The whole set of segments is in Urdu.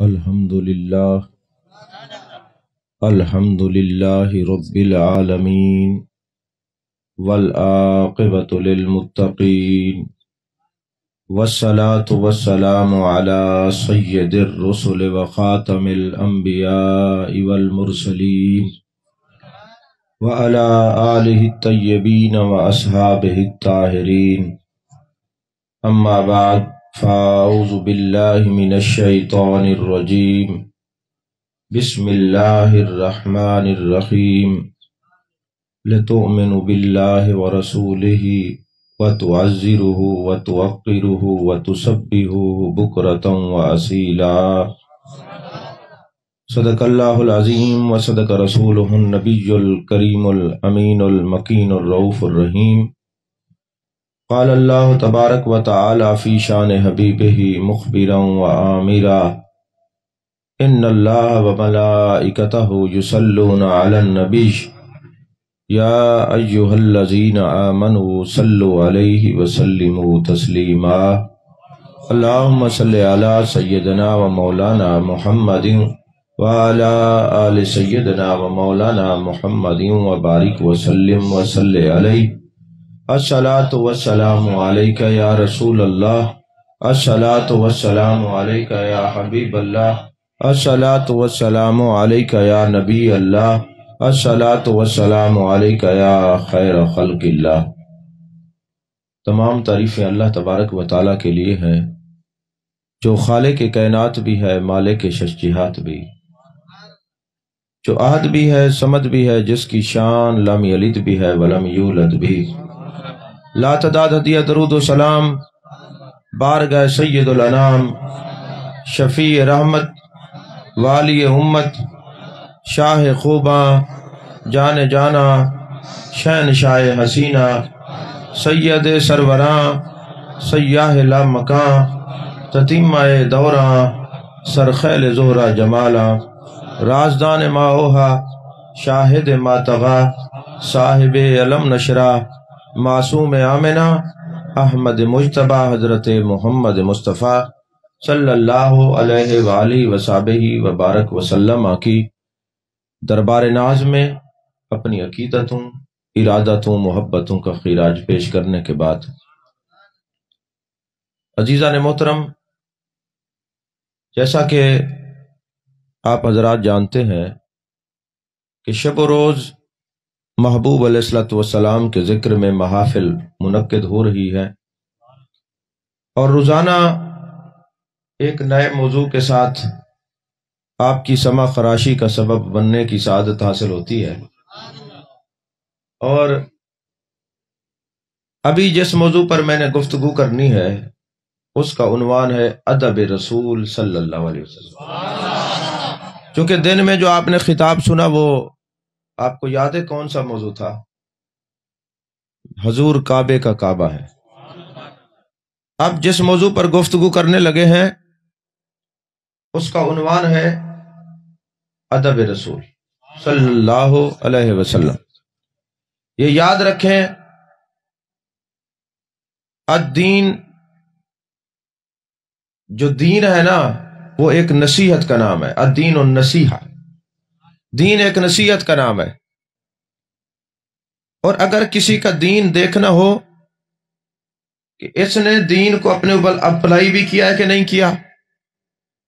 الحمد للہ رب العالمین والعاقبۃ للمتقین والصلاة والسلام علی سید الرسل وخاتم الانبیاء والمرسلین وعلی آلہ الطیبین واصحابہ الطاہرین، اما بعد فاعوذ باللہ من الشیطان الرجیم، بسم اللہ الرحمن الرحیم۔ لتؤمنوا باللہ ورسولہ وتعزروہ وتوقروہ وتسبحوہ بکرۃ وأصیلا۔ صدق اللہ العظیم وصدق رسولہ النبی الکریم الامین المکین الرؤوف الرحیم۔ قال اللہ تبارک و تعالی فی شان حبیبہ مخبرا وآمرا، ان اللہ وملائکتہ یصلون علی النبی یا ایہا الذین آمنوا صلوا علیہ وسلموا تسلیما۔ اللہم صل علی سیدنا و مولانا محمد وعلی آل سیدنا و مولانا محمد وبارک وسلم وصلی علیہ۔ الصلاۃ والسلام علیک یا رسول اللہ، الصلاۃ والسلام علیک یا حبیب اللہ، الصلاۃ والسلام علیک یا نبی اللہ، الصلاۃ والسلام علیک یا خیر خلق اللہ۔ تمام تعریفیں اللہ تبارک و تعالیٰ کے لیے ہیں، جو خالق کائنات بھی ہے، مالک ششجہات بھی، جو احد بھی ہے، صمد بھی ہے، جس کی شان لم یلد بھی ہے ولم یولد بھی۔ لا تعداد ہدیہ درود و سلام بارگاہ سید الانام، شفیع رحمت، والی امت، شاہ خوباں، جان جانا، شہنشاہ حسینہ، سید سروراں، سیاہ لامکاں، تتیمہ دوراں، سرخیل زہرہ جمالاں، رازدان ماوہا، شاہد ماتغا، صاحب علم نشرہ، معصوم آمنہ، احمد مجتبی، حضرت محمد مصطفیٰ صلی اللہ علیہ وآلہ وصحبہ وبارک وسلم کی دربار ناز میں اپنی عقیدتوں، ارادتوں، محبتوں کا خراج پیش کرنے کے بعد، عزیزان محترم، جیسا کہ آپ حضرات جانتے ہیں کہ شب و روز محبوب علیہ الصلوۃ والسلام کے ذکر میں محافل منعقد ہو رہی ہے، اور روزانہ ایک نئے موضوع کے ساتھ آپ کی سمع خراشی کا سبب بننے کی سعادت حاصل ہوتی ہے۔ اور ابھی جس موضوع پر میں نے گفتگو کرنی ہے اس کا عنوان ہے ادب رسول صلی اللہ علیہ وسلم۔ چونکہ دن میں جو آپ نے خطاب سنا وہ آپ کو یاد ہے کون سا موضوع تھا؟ حضور کعبے کا کعبہ ہے۔ اب جس موضوع پر گفتگو کرنے لگے ہیں اس کا عنوان ہے ادب رسول صلی اللہ علیہ وسلم۔ یہ یاد رکھیں، الدین، جو دین ہے نا وہ ایک نصیحت کا نام ہے، الدین النصیحہ، دین ایک نصیحت کا نام ہے۔ اور اگر کسی کا دین دیکھنا ہو کہ اس نے دین کو اپنے اوپر اپلائی بھی کیا ہے کہ نہیں کیا،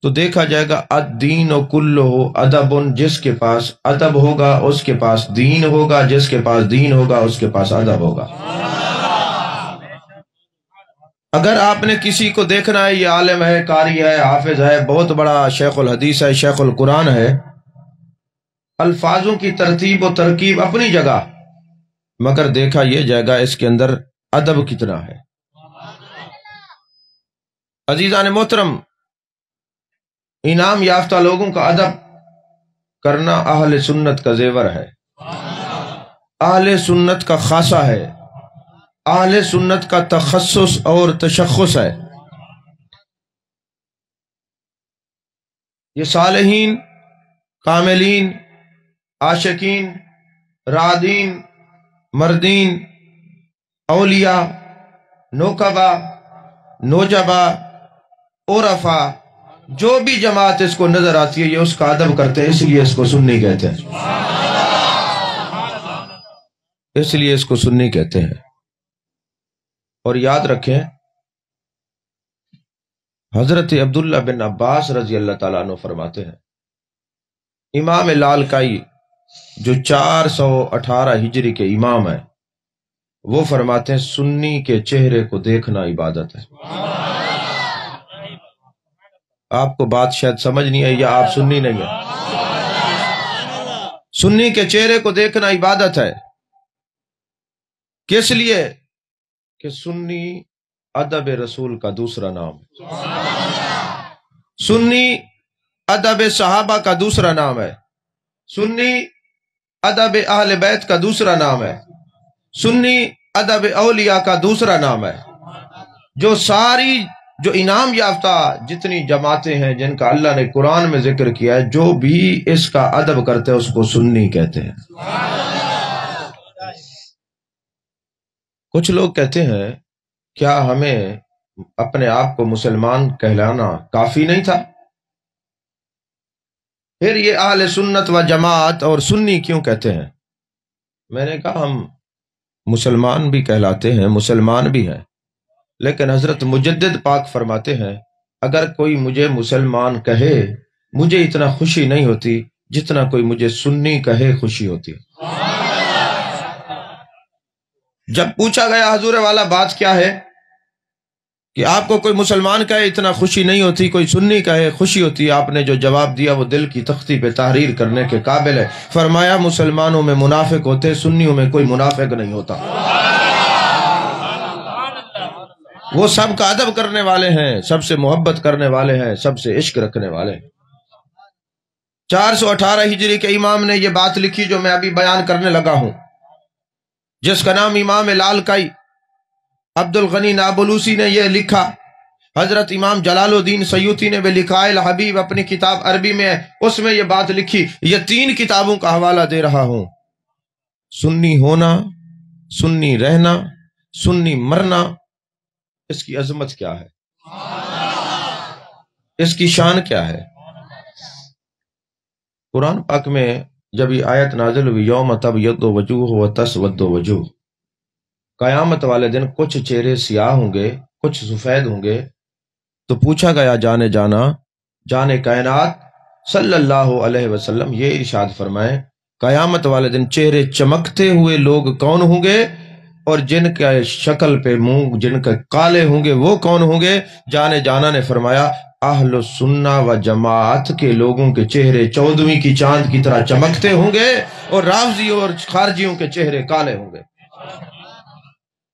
تو دیکھا جائے گا الدین کلہ ادب، جس کے پاس ادب ہوگا اس کے پاس دین ہوگا، جس کے پاس دین ہوگا اس کے پاس ادب ہوگا۔ اگر آپ نے کسی کو دیکھنا ہے یہ عالم ہے، قاری ہے، حافظ ہے، بہت بڑا شیخ الحدیث ہے، شیخ القرآن ہے، الفاظوں کی ترتیب و ترکیب اپنی جگہ، مگر دیکھا یہ جائے گا اس کے اندر ادب کتنا ہے۔ عزیزان محترم، انعام یافتہ لوگوں کا ادب کرنا اہل سنت کا زیور ہے، اہل سنت کا خاصہ ہے، اہل سنت کا تخصص اور تشخص ہے۔ یہ صالحین، کاملین، عاشقین، رادین، مردین، اولیاء، نوکبا، نوجبا، عرفا، جو بھی جماعت اس کو نظر آتی ہے یہ اس کا ادب کرتے ہیں، اس لیے اس کو سنی کہتے ہیں، اس لیے اس کو سنی کہتے ہیں۔ اور یاد رکھیں حضرت عبداللہ بن عباس رضی اللہ تعالیٰ عنہ فرماتے ہیں، امام لالکائی جو 418 ہجری کے امام ہیں وہ فرماتے ہیں سنی کے چہرے کو دیکھنا عبادت ہے۔ آپ کو بات شاید سمجھ نہیں آئی یا آپ سنی نہیں ہیں؟ سنی کے چہرے کو دیکھنا عبادت ہے، کس لیے کہ سنی ادب رسول کا دوسرا نام ہے، سنی ادب صحابہ کا دوسرا نام ہے، سنی ادب اہل بیت کا دوسرا نام ہے، سنی ادب اولیاء کا دوسرا نام ہے۔ جو انعام یافتہ جتنی جماعتیں ہیں جن کا اللہ نے قرآن میں ذکر کیا ہے، جو بھی اس کا ادب کرتے ہیں اس کو سنی کہتے ہیں۔ کچھ لوگ کہتے ہیں کیا ہمیں اپنے آپ کو مسلمان کہلانا کافی نہیں تھا؟ پھر یہ اہل سنت و جماعت اور سنی کیوں کہتے ہیں؟ میں نے کہا ہم مسلمان بھی کہلاتے ہیں، مسلمان بھی ہیں، لیکن حضرت مجدد پاک فرماتے ہیں اگر کوئی مجھے مسلمان کہے مجھے اتنا خوشی نہیں ہوتی جتنا کوئی مجھے سنی کہے خوشی ہوتی۔ جب پوچھا گیا حضور والا بات کیا ہے کہ آپ کو کوئی مسلمان کہے اتنا خوشی نہیں ہوتی، کوئی سنی کہے خوشی ہوتی، آپ نے جو جواب دیا وہ دل کی تختی پہ تحریر کرنے کے قابل ہے۔ فرمایا مسلمانوں میں منافق ہوتے، سنیوں میں کوئی منافق نہیں ہوتا، وہ سب کا ادب کرنے والے ہیں، سب سے محبت کرنے والے ہیں، سب سے عشق رکھنے والے ہیں۔ 418 ہجری کے امام نے یہ بات لکھی جو میں ابھی بیان کرنے لگا ہوں، جس کا نام امام لالکائی عبد الغنی نابلوسی نے یہ لکھا۔ حضرت امام جلال الدین سیوطی نے بھی لکھا الحبیب اپنی کتاب عربی میں ہے، اس میں یہ بات لکھی۔ یہ 3 کتابوں کا حوالہ دے رہا ہوں، سنی ہونا، سنی رہنا، سنی مرنا، اس کی عظمت کیا ہے، اس کی شان کیا ہے۔ قرآن پاک میں جب یہ آیت نازل ہوئی یوم تبیض وجوہ و تسود وجوہ، قیامت والے دن کچھ چہرے سیاہ ہوں گے کچھ سفید ہوں گے، تو پوچھا گیا جانے کائنات صلی اللہ علیہ وسلم یہ ارشاد فرمائیں قیامت والے دن چہرے چمکتے ہوئے لوگ کون ہوں گے اور جن کا شکل پہ منہ جن کے کالے ہوں گے وہ کون ہوں گے؟ جانا نے فرمایا اہل سنہ و جماعت کے لوگوں کے چہرے 14ویں کی چاند کی طرح چمکتے ہوں گے اور رافضیوں اور خارجیوں کے چہرے کالے ہوں گے۔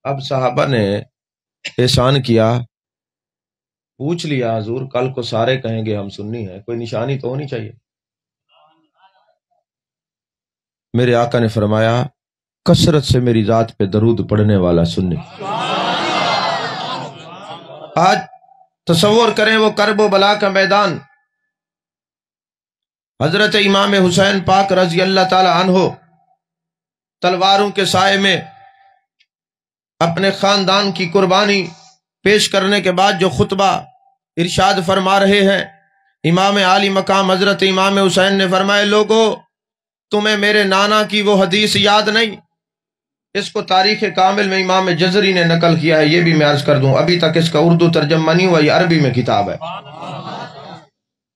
اب صحابہ نے احسان کیا، پوچھ لیا حضور کل کو سارے کہیں گے ہم سنی ہیں، کوئی نشانی تو ہونی چاہیے۔ میرے آقا نے فرمایا کثرت سے میری ذات پہ درود پڑھنے والا سنی۔ آج تصور کریں وہ کرب و بلا کا میدان، حضرت امام حسین پاک رضی اللہ تعالی عنہ تلواروں کے سائے میں اپنے خاندان کی قربانی پیش کرنے کے بعد جو خطبہ ارشاد فرما رہے ہیں، امام عالی مقام حضرت امام حسین نے فرمایا لوگو تمہیں میرے نانا کی وہ حدیث یاد نہیں؟ اس کو تاریخ کامل میں امام جزری نے نقل کیا ہے، یہ بھی میں عرض کر دوں، ابھی تک اس کا اردو ترجمہ نہیں ہوا، یہ عربی میں کتاب ہے۔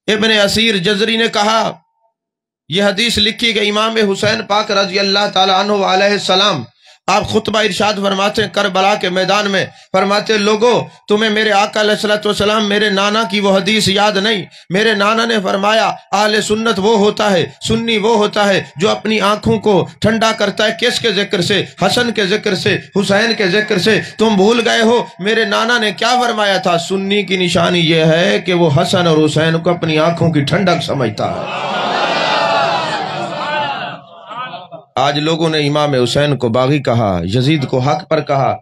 ابن اسیر جزری نے کہا یہ حدیث لکھی کہ امام حسین پاک رضی اللہ تعالی عنہ علیہ السلام آپ خطبہ ارشاد فرماتے ہیں کربلا کے میدان میں، فرماتے لوگو تمہیں میرے آقا علیہ السلام میرے نانا کی وہ حدیث یاد نہیں؟ میرے نانا نے فرمایا اہل سنت وہ ہوتا ہے، سنی وہ ہوتا ہے جو اپنی آنکھوں کو ٹھنڈا کرتا ہے، کس کے ذکر سے؟ حسن کے ذکر سے، حسین کے ذکر سے۔ تم بھول گئے ہو میرے نانا نے کیا فرمایا تھا؟ سنی کی نشانی یہ ہے کہ وہ حسن اور حسین کو اپنی آنکھوں کی ٹھنڈک سمجھتا ہے۔ آج لوگوں نے امام حسین کو باغی کہا، یزید کو حق پر کہا،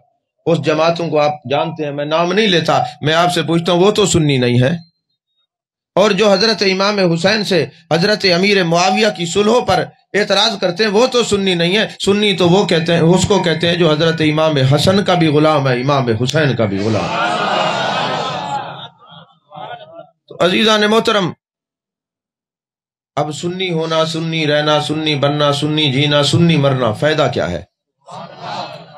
اس جماعتوں کو آپ جانتے ہیں، میں نام نہیں لیتا، میں آپ سے پوچھتا ہوں وہ تو سنی نہیں ہے؟ اور جو حضرت امام حسین سے حضرت امیر معاویہ کی صلح پر اعتراض کرتے ہیں وہ تو سنی نہیں ہے؟ سنی تو وہ کہتے ہیں، اس کو کہتے ہیں جو حضرت امام حسن کا بھی غلام ہے، امام حسین کا بھی غلام ہے۔ تو تو عزیزان محترم، اب سنی ہونا، سنی رہنا، سنی بننا، سنی جینا، سنی مرنا، فائدہ کیا ہے؟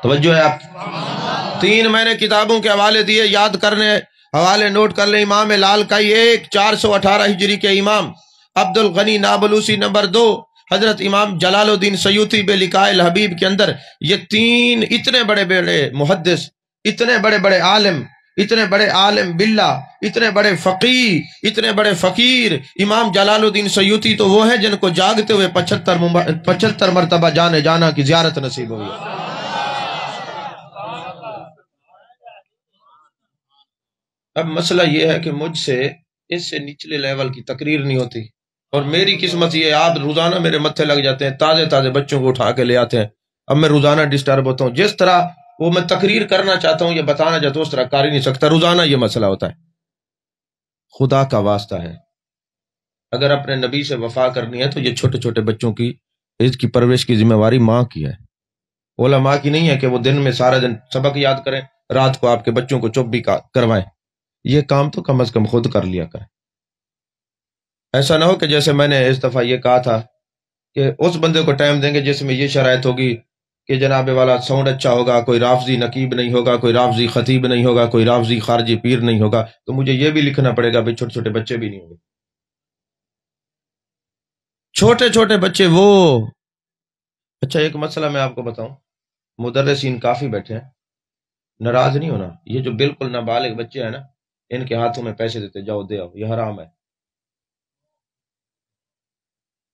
توجہ ہے آپ؟ 3 میں نے کتابوں کے حوالے دیے، یاد کرنے، حوالے نوٹ کر لیں۔ امام لالکائی 1 418 ہجری کے امام عبد الغنی نابلوسی، نمبر 2 حضرت امام جلال الدین سیوطی بے لقاء الحبیب کے اندر یہ 3 اتنے بڑے بڑے محدث، اتنے بڑے بڑے عالم، اتنے بڑے عالم باللہ، اتنے بڑے فقیہ، اتنے بڑے فقیر، امام جلال الدین سیوطی تو وہ ہیں جن کو جاگتے ہوئے 75 مرتبہ جانے جانا کی زیارت نصیب ہوئی۔ اب مسئلہ یہ ہے کہ مجھ سے اس سے نچلے لیول کی تقریر نہیں ہوتی، اور میری قسمت یہ، آپ روزانہ میرے متھے لگ جاتے ہیں، تازے تازے بچوں کو اٹھا کے لے آتے ہیں، اب میں روزانہ ڈسٹرب ہوتا ہوں۔ جس طرح وہ میں تقریر کرنا چاہتا ہوں، یہ بتانا چاہتا ہوں، اس طرح کر ہی نہیں سکتا، روزانہ یہ مسئلہ ہوتا ہے۔ خدا کا واسطہ ہے، اگر اپنے نبی سے وفا کرنی ہے تو یہ چھوٹے چھوٹے بچوں کی اس کی پرورش کی ذمہ داری ماں کی ہے، علماء کی نہیں ہے کہ وہ دن میں سارا دن سبق یاد کریں، رات کو آپ کے بچوں کو چپ بھی کروائیں۔ یہ کام تو کم از کم خود کر لیا کریں۔ ایسا نہ ہو کہ جیسے میں نے اس دفعہ یہ کہا تھا کہ اس بندے کو ٹائم دیں گے جس میں یہ شرائط ہوگی کہ جناب والا ساؤنڈ اچھا ہوگا، کوئی رافضی نقیب نہیں ہوگا، کوئی رافضی خطیب نہیں ہوگا، کوئی رافضی خارجی پیر نہیں ہوگا، تو مجھے یہ بھی لکھنا پڑے گا بھائی چھوٹے چھوٹے بچے بھی نہیں ہوں گے۔ چھوٹے چھوٹے بچے وہ، اچھا ایک مسئلہ میں آپ کو بتاؤں، مدرسین کافی بیٹھے ہیں، ناراض نہیں ہونا، یہ جو بالکل نابالغ بچے ہیں نا، ان کے ہاتھوں میں پیسے دیتے جاؤ دے آؤ، یہ حرام ہے،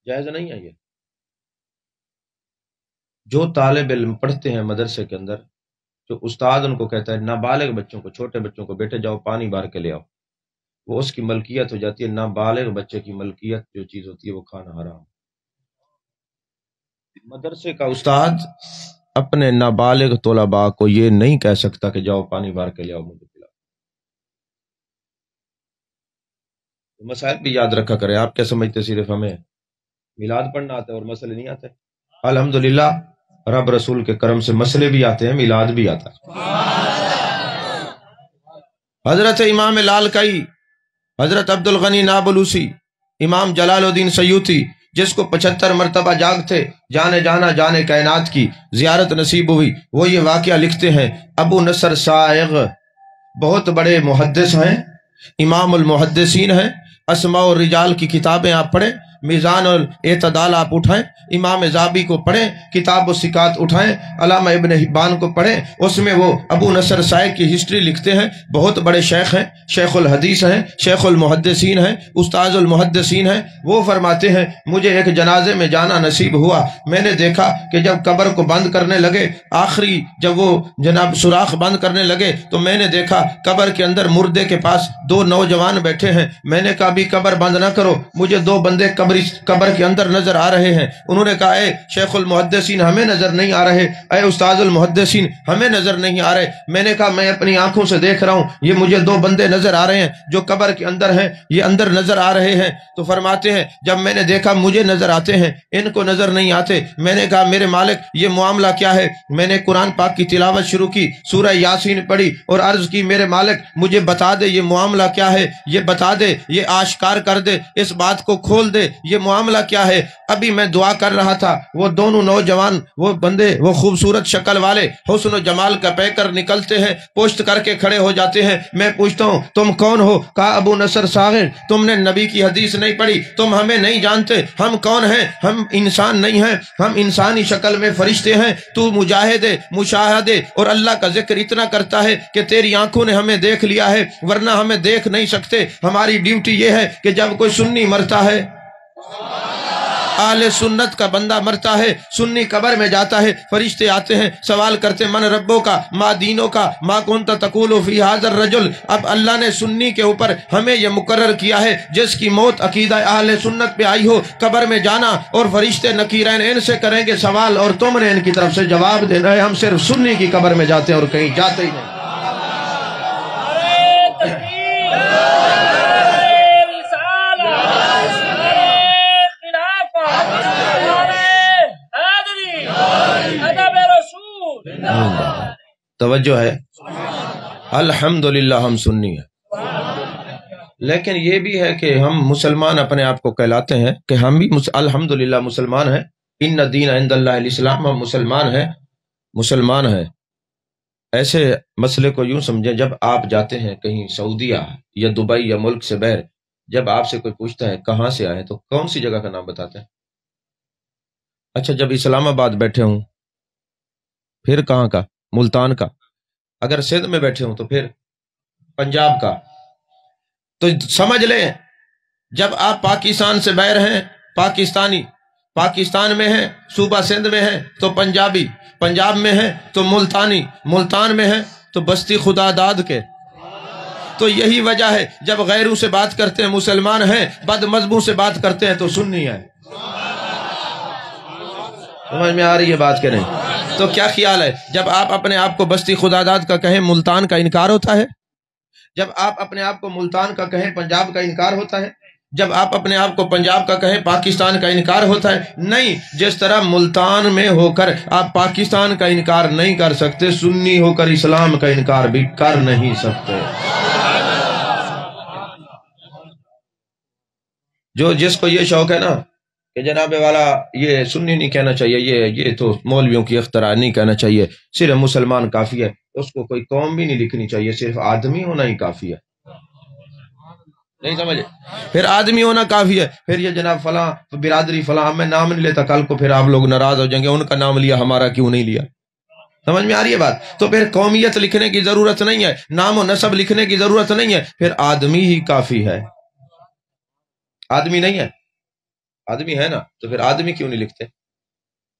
جائز نہیں ہے۔ یہ جو طالب علم پڑھتے ہیں مدرسے کے اندر، جو استاد ان کو کہتا ہے نابالغ بچوں کو، چھوٹے بچوں کو، بیٹے جاؤ پانی بھر کے لے آؤ، وہ اس کی ملکیت ہو جاتی ہے۔ نابالغ بچے کی ملکیت جو چیز ہوتی ہے وہ کھانا حرام۔ مدرسے کا استاد اپنے نابالغ طلباء کو یہ نہیں کہہ سکتا کہ جاؤ پانی بھر کے لے آؤ مجھے پلاؤ۔ مسائل بھی یاد رکھا کریں۔ آپ کیا سمجھتے صرف ہمیں میلاد پڑھنا آتا ہے اور مسئلے نہیں آتے؟ الحمدللہ رب رسول کے کرم سے مسئلے بھی آتے ہیں، میلاد بھی آتا ہے۔ حضرت امام لالکائی، حضرت عبد الغنی نابلوسی، امام جلال الدین سیوطی، جس کو 75 مرتبہ جاگتے جانے جانا جانے کائنات کی زیارت نصیب ہوئی، وہ یہ واقعہ لکھتے ہیں۔ ابو نصر سائغ بہت بڑے محدث ہیں، امام المحدثین ہیں، اسماء الرجال کی کتابیں آپ پڑھیں، میزان الاعتدال آپ اٹھائیں، امام زابی کو پڑھیں، کتاب الثقات اٹھائیں، علامہ ابن حبان کو پڑھیں، اس میں وہ ابو نصر سائغ کی ہسٹری لکھتے ہیں۔ بہت بڑے شیخ ہیں، شیخ الحدیث ہیں، شیخ المحدثین ہیں، استاذ المحدثین ہیں۔ وہ فرماتے ہیں مجھے ایک جنازے میں جانا نصیب ہوا، میں نے دیکھا کہ جب قبر کو بند کرنے لگے، آخری جب وہ جناب سوراخ بند کرنے لگے تو میں نے دیکھا قبر کے اندر مردے کے پاس 2 نوجوان بیٹھے ہیں۔ میں نے کہا بھی قبر بند نہ کرو، مجھے 2 بندے قبر کے اندر نظر آ رہے ہیں۔ انہوں نے کہا اے شیخ المحدثین ہمیں نظر نہیں آ رہے، اے استاذ المحدثین ہمیں نظر نہیں آ رہے۔ میں نے کہا میں اپنی آنکھوں سے دیکھ رہا ہوں، یہ مجھے 2 بندے نظر آ رہے ہیں جو قبر کے اندر ہیں، یہ اندر نظر آ رہے ہیں۔ تو فرماتے ہیں جب میں نے دیکھا مجھے نظر آتے ہیں، ان کو نظر نہیں آتے، میں نے کہا میرے مالک یہ معاملہ کیا ہے؟ میں نے قرآن پاک کی تلاوت شروع کی، سورہ یاسین پڑھی اور عرض کی میرے مالک مجھے بتا دے یہ معاملہ کیا ہے، یہ بتا دے، یہ آشکار کر دے، اس بات کو کھول دے، یہ معاملہ کیا ہے؟ ابھی میں دعا کر رہا تھا، وہ دونوں نوجوان، وہ بندے، وہ خوبصورت شکل والے، حسن و جمال کا پیکر نکلتے ہیں، پوشت کر کے کھڑے ہو جاتے ہیں۔ میں پوچھتا ہوں تم کون ہو؟ کہا ابو نصر ساغر، تم نے نبی کی حدیث نہیں پڑھی، تم ہمیں نہیں جانتے، ہم کون ہیں؟ ہم انسان نہیں ہیں، ہم انسانی شکل میں فرشتے ہیں۔ تو مجاہد مشاہدے اور اللہ کا ذکر اتنا کرتا ہے کہ تیری آنکھوں نے ہمیں دیکھ لیا ہے، ورنہ ہمیں دیکھ نہیں سکتے۔ ہماری ڈیوٹی یہ ہے کہ جب کوئی سنی مرتا ہے، اہل سنت کا بندہ مرتا ہے، سنی قبر میں جاتا ہے، فرشتے آتے ہیں، سوال کرتے من ربوں کا، ما دینوں کا، ما کنت تقول فی ھذا الرجل۔ اب اللہ نے سنی کے اوپر ہمیں یہ مقرر کیا ہے جس کی موت عقیدہ اہل سنت پہ آئی ہو، قبر میں جانا اور فرشتے نکیرین ان سے کریں گے سوال اور تم نے ان کی طرف سے جواب دینا ہے۔ ہم صرف سنی کی قبر میں جاتے ہیں اور کہیں جاتے ہی نہیں۔ توجہ ہے؟ الحمدللہ ہم سنی ہیں۔ لیکن یہ بھی ہے کہ ہم مسلمان اپنے آپ کو کہلاتے ہیں کہ ہم بھی الحمدللہ مسلمان ہیں، ان دین عند اللہ الاسلام، ہم مسلمان ہیں۔ ایسے مسئلے کو یوں سمجھیں، جب آپ جاتے ہیں کہیں سعودیہ یا دبئی یا ملک سے باہر، جب آپ سے کوئی پوچھتا ہے کہاں سے آئے تو کون سی جگہ کا نام بتاتے ہیں؟ اچھا جب اسلام آباد بیٹھے ہوں پھر کہاں کا؟ ملتان کا۔ اگر سندھ میں بیٹھے ہوں تو پھر پنجاب کا۔ تو سمجھ لیں جب آپ پاکستان سے باہر ہیں پاکستانی، پاکستان میں ہیں صوبہ سندھ میں ہیں تو پنجابی، پنجاب میں ہیں تو ملتانی، ملتان میں ہیں تو بستی خدا داد کے۔ تو یہی وجہ ہے جب غیروں سے بات کرتے ہیں مسلمان ہیں، بد مذہبوں سے بات کرتے ہیں تو سنی ہے۔ سمجھ میں آ رہی ہے بات کہ نہیں؟ تو کیا خیال ہے جب آپ اپنے آپ کو بستی خدا داد کا کہیں ملتان کا انکار ہوتا ہے؟ جب آپ اپنے آپ کو ملتان کا کہیں پنجاب کا انکار ہوتا ہے؟ جب آپ اپنے آپ کو پنجاب کا کہیں پاکستان کا انکار ہوتا ہے؟ نہیں، جس طرح ملتان میں ہو کر آپ پاکستان کا انکار نہیں کر سکتے، سنی ہو کر اسلام کا انکار بھی کر نہیں سکتے۔ جس کو یہ شوق ہے نا کہ جناب والا یہ سنی نہیں کہنا چاہیے، یہ تو مولویوں کی اختراع، نہیں کہنا چاہیے، صرف مسلمان کافی ہے، اس کو کوئی قوم بھی نہیں لکھنی چاہیے، صرف آدمی ہونا ہی کافی ہے۔ نہیں سمجھے؟ پھر آدمی ہونا کافی ہے، پھر یہ جناب فلاں برادری فلاں، میں نام نہیں لیتا، کل کو پھر آپ لوگ ناراض ہو جائیں گے ان کا نام لیا ہمارا کیوں نہیں لیا۔ سمجھ میں آ رہی ہے بات؟ تو پھر قومیت لکھنے کی ضرورت نہیں ہے، نام و نسب لکھنے کی ضرورت نہیں ہے، پھر آدمی ہی کافی ہے۔ آدمی نہیں ہے، آدمی ہے نا، تو پھر آدمی کیوں نہیں لکھتے؟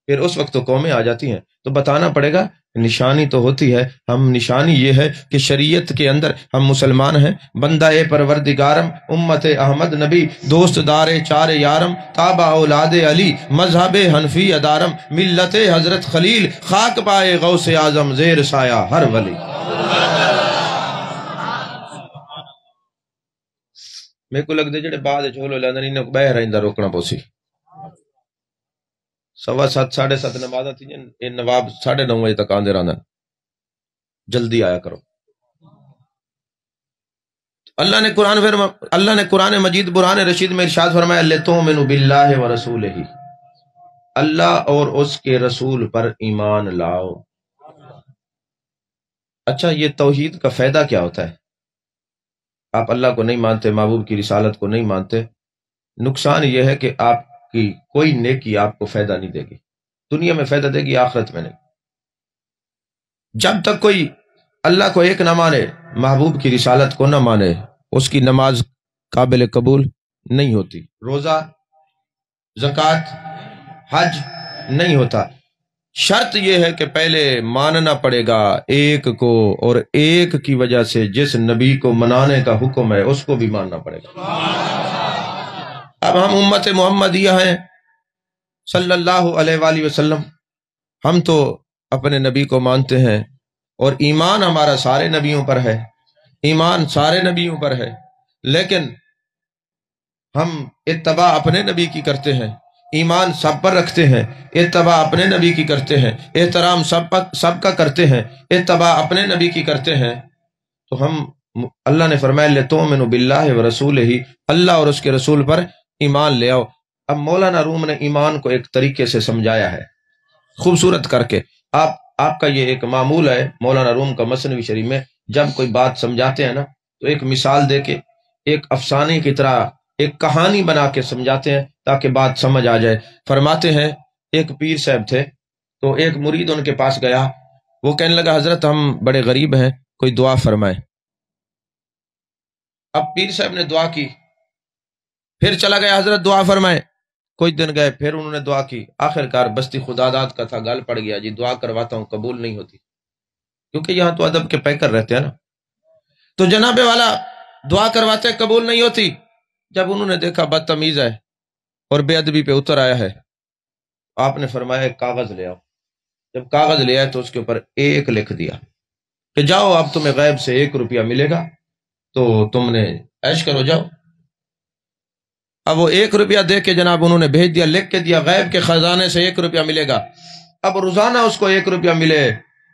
پھر اس وقت تو قومیں آ جاتی ہیں۔ تو بتانا پڑے گا، نشانی تو ہوتی ہے، ہم نشانی یہ ہے کہ شریعت کے اندر ہم مسلمان ہیں، بندہ پروردگارم، امت احمد نبی، دوست دار چار یارم، تابع اولاد علی، مذہب حنفی ادارم، ملت حضرت خلیل، خاک پائے غوث اعظم، زیر سایہ ہر ولی۔ میرے کو لگ دے جڑے بعد چھولو لیندے انہاں کو بہ رہندا روکنا پوسی۔ 7:15 7:30 نماز تھی، یہ نواب 9:30 بجے تک آندے رہندے، جلدی آیا کرو۔ اللہ نے قرآن مجید برہان رشید میں ارشاد فرمایا لِتُؤْمِنُوا بِاللَّهِ وَرَسُولِهِ، اللہ اور اس کے رسول پر ایمان لاؤ۔ اچھا یہ توحید کا فائدہ کیا ہوتا ہے؟ آپ اللہ کو نہیں مانتے، محبوب کی رسالت کو نہیں مانتے، نقصان یہ ہے کہ آپ کی کوئی نیکی آپ کو فائدہ نہیں دے گی، دنیا میں فائدہ دے گی، آخرت میں نہیں۔ جب تک کوئی اللہ کو ایک نہ مانے، محبوب کی رسالت کو نہ مانے، اس کی نماز قابل قبول نہیں ہوتی، روزہ، زکوٰۃ، حج نہیں ہوتا۔ شرط یہ ہے کہ پہلے ماننا پڑے گا ایک کو، اور ایک کی وجہ سے جس نبی کو منانے کا حکم ہے اس کو بھی ماننا پڑے گا۔ اب ہم امت محمدیہ ہیں صلی اللہ علیہ وآلہ وسلم، ہم تو اپنے نبی کو مانتے ہیں، اور ایمان ہمارا سارے نبیوں پر ہے، ایمان سارے نبیوں پر ہے، لیکن ہم اتباع اپنے نبی کی کرتے ہیں، ایمان سب پر رکھتے ہیں، اتباع اپنے نبی کی کرتے ہیں، احترام سب کا کرتے ہیں، اتباع اپنے نبی کی کرتے ہیں۔ تو ہم، اللہ نے فرمایا لِتُؤْمِنُوا بِاللَّهِ وَرَسُولِهِ، اللہ اور اس کے رسول پر ایمان لے آؤ۔ اب مولانا روم نے ایمان کو ایک طریقے سے سمجھایا ہے خوبصورت کر کے۔ آپ کا یہ ایک معمول ہے مولانا روم کا مثنوی شریف میں، جب کوئی بات سمجھاتے ہیں نا تو ایک مثال دے کے، ایک افسانے کی طرح ایک کہانی بنا کے سمجھاتے ہیں تاکہ بات سمجھ آ جائے۔ فرماتے ہیں ایک پیر صاحب تھے، تو ایک مرید ان کے پاس گیا، وہ کہنے لگا حضرت ہم بڑے غریب ہیں، کوئی دعا فرمائے۔ اب پیر صاحب نے دعا کی، پھر چلا گیا حضرت دعا فرمائے، کچھ دن گئے، پھر انہوں نے دعا کی، آخر کار بستی خدا داد کا تھا، گل پڑ گیا، جی دعا کرواتا ہوں قبول نہیں ہوتی، کیونکہ یہاں تو ادب کے پیکر رہتے ہیں نا، تو جناب والا دعا کرواتے قبول نہیں ہوتی۔ جب انہوں نے دیکھا بدتمیز ہے اور بے ادبی پہ اتر آیا ہے، آپ نے فرمایا ایک کاغذ لے آؤ۔ جب کاغذ لے آئے تو اس کے اوپر 1 لکھ دیا کہ جاؤ اب تمہیں غیب سے 1 روپیہ ملے گا تو تم نے عیش کرو، جاؤ۔ اب وہ 1 روپیہ دے کے جناب انہوں نے بھیج دیا، لکھ کے دیا غیب کے خزانے سے 1 روپیہ ملے گا۔ اب روزانہ اس کو 1 روپیہ ملے،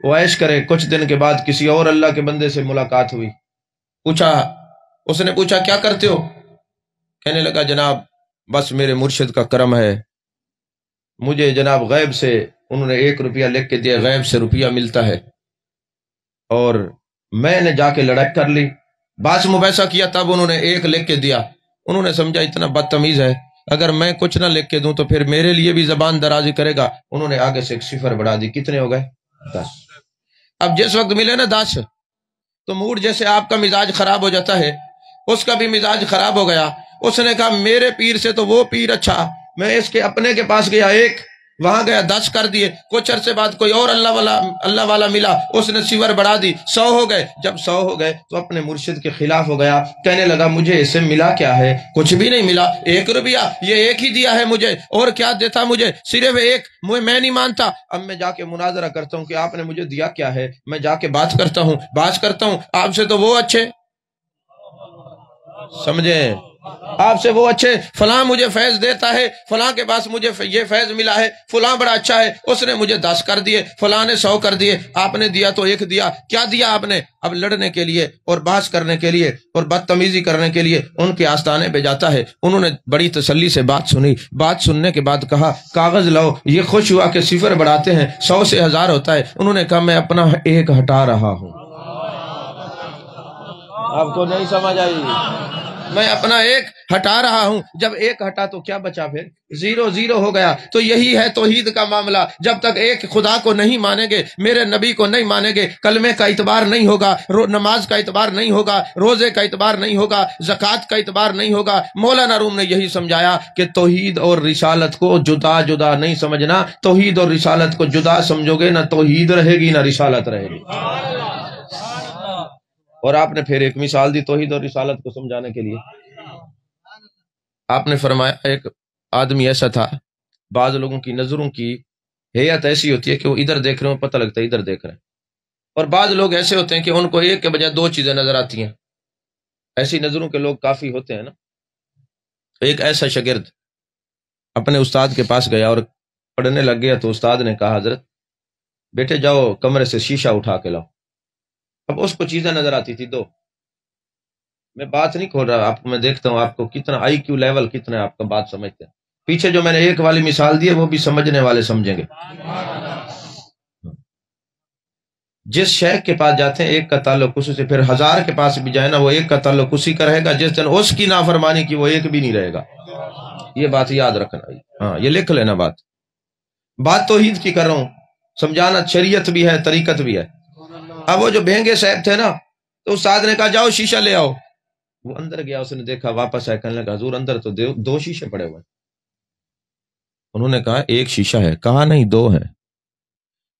وہ عیش کرے۔ کچھ دن کے بعد کسی اور اللہ کے بندے سے ملاقات ہوئی، پوچھا اس نے پوچھا کیا کرتے ہو؟ کہنے لگا جناب بس میرے مرشد کا کرم ہے، مجھے جناب غیب سے انہوں نے 1 روپیہ لکھ کے دیا، غیب سے روپیہ ملتا ہے، اور میں نے جا کے لڑائی کر لی، باس مباحثہ کیا، تب انہوں نے 1 لکھ کے دیا۔ انہوں نے سمجھا اتنا بدتمیز ہے، اگر میں کچھ نہ لکھ کے دوں تو پھر میرے لیے بھی زبان درازی کرے گا۔ انہوں نے آگے سے 1 صفر بڑھا دی، کتنے ہو گئے؟ 10۔ اب جس وقت ملے نا 10 تو موڈ جیسے آپ کا مزاج خراب ہو جاتا ہے، اس کا بھی مزاج خراب ہو گیا۔ اس نے کہا میرے پیر سے تو وہ پیر اچھا، میں اس کے اپنے کے پاس گیا 1، وہاں گیا 10 کر دیے، کچھ عرصے بعد کوئی اور اللہ والا ملا، اس نے صفر بڑھا دی، 100 ہو گئے۔ جب 100 ہو گئے تو اپنے مرشد کے خلاف ہو گیا، کہنے لگا مجھے اسے ملا کیا ہے؟ کچھ بھی نہیں ملا، 1 روپیہ یہ 1 ہی دیا ہے مجھے، اور کیا دیتا مجھے؟ صرف 1، میں نہیں مانتا، اب میں جا کے مناظرہ کرتا ہوں کہ آپ نے مجھے دیا کیا ہے، میں جا کے بات کرتا ہوں آپ سے، تو وہ اچھے سمجھیں، آپ سے وہ اچھے، فلاں مجھے فیض دیتا ہے، فلاں کے پاس مجھے یہ فیض ملا ہے، فلاں بڑا اچھا ہے، اس نے مجھے 10 کر دیے، فلاں نے 100 کر دیے، آپ نے دیا تو 1 دیا، کیا دیا آپ نے؟ اب لڑنے کے لیے اور بحث کرنے کے لیے اور بدتمیزی کرنے کے لیے ان کے آستانے پہ جاتا ہے۔ انہوں نے بڑی تسلی سے بات سنی، بات سننے کے بعد کہا کاغذ لاؤ، یہ خوش ہوا کہ صفر بڑھاتے ہیں، 100 سے 1000 ہوتا ہے۔ انہوں نے کہا میں اپنا 1 ہٹا رہا ہوں۔ آپ کو نہیں سمجھ آئی؟ میں اپنا 1 ہٹا رہا ہوں، جب 1 ہٹا تو کیا بچا؟ پھر 0 ہو گیا۔ تو یہی ہے توحید کا معاملہ، جب تک ایک خدا کو نہیں مانیں گے، میرے نبی کو نہیں مانیں گے، کلمے کا اعتبار نہیں ہوگا، نماز کا اعتبار نہیں ہوگا، روزے کا اعتبار نہیں ہوگا، زکوٰۃ کا اعتبار نہیں ہوگا۔ مولانا روم نے یہی سمجھایا کہ توحید اور رسالت کو جدا جدا نہیں سمجھنا، توحید اور رسالت کو جدا سمجھو گے نہ توحید رہے گی نہ رسالت رہے گی۔ اور آپ نے پھر ایک مثال دی توحید اور رسالت کو سمجھانے کے لیے، آپ نے فرمایا ایک آدمی ایسا تھا، بعض لوگوں کی نظروں کی ہیئت ایسی ہوتی ہے کہ وہ ادھر دیکھ رہے ہیں، پتہ لگتا ہے ادھر دیکھ رہے ہیں، اور بعض لوگ ایسے ہوتے ہیں کہ ان کو ایک کے بجائے 2 چیزیں نظر آتی ہیں۔ ایسی نظروں کے لوگ کافی ہوتے ہیں نا۔ ایک ایسا شاگرد اپنے استاد کے پاس گیا اور پڑھنے لگ گیا، تو استاد نے کہا حضرت بیٹے جاؤ کمرے سے شیشہ اٹھا کے لاؤ۔ اب اس کو چیزیں نظر آتی تھی 2۔ میں بات نہیں کھول رہا، آپ کو میں دیکھتا ہوں آپ کو کتنا آئی کیو لیول کتنا ہے، آپ کا بات سمجھتے ہیں۔ پیچھے جو میں نے 1 والی مثال دی ہے وہ بھی سمجھنے والے سمجھیں گے۔ جس شیخ کے پاس جاتے ہیں 1 کا تعلق اسی سے، پھر 1000 کے پاس بھی جائے نا، وہ 1 کا تعلق اسی کا رہے گا، جس دن اس کی نافرمانی کی وہ 1 بھی نہیں رہے گا۔ یہ بات یاد رکھنا، ہاں یہ لکھ لینا۔ بات توحید کی کر رہا ہوں، سمجھانا شریعت بھی ہے طریقت بھی ہے۔ اب وہ جو بھینگے صاحب تھے نا، تو استاد نے کہا جاؤ شیشہ لے آؤ۔ وہ اندر گیا، اس نے دیکھا، واپس آیا، کہنے لگا حضور اندر تو 2 شیشے پڑے ہوئے۔ انہوں نے کہا 1 شیشہ ہے، کہا نہیں 2 ہے،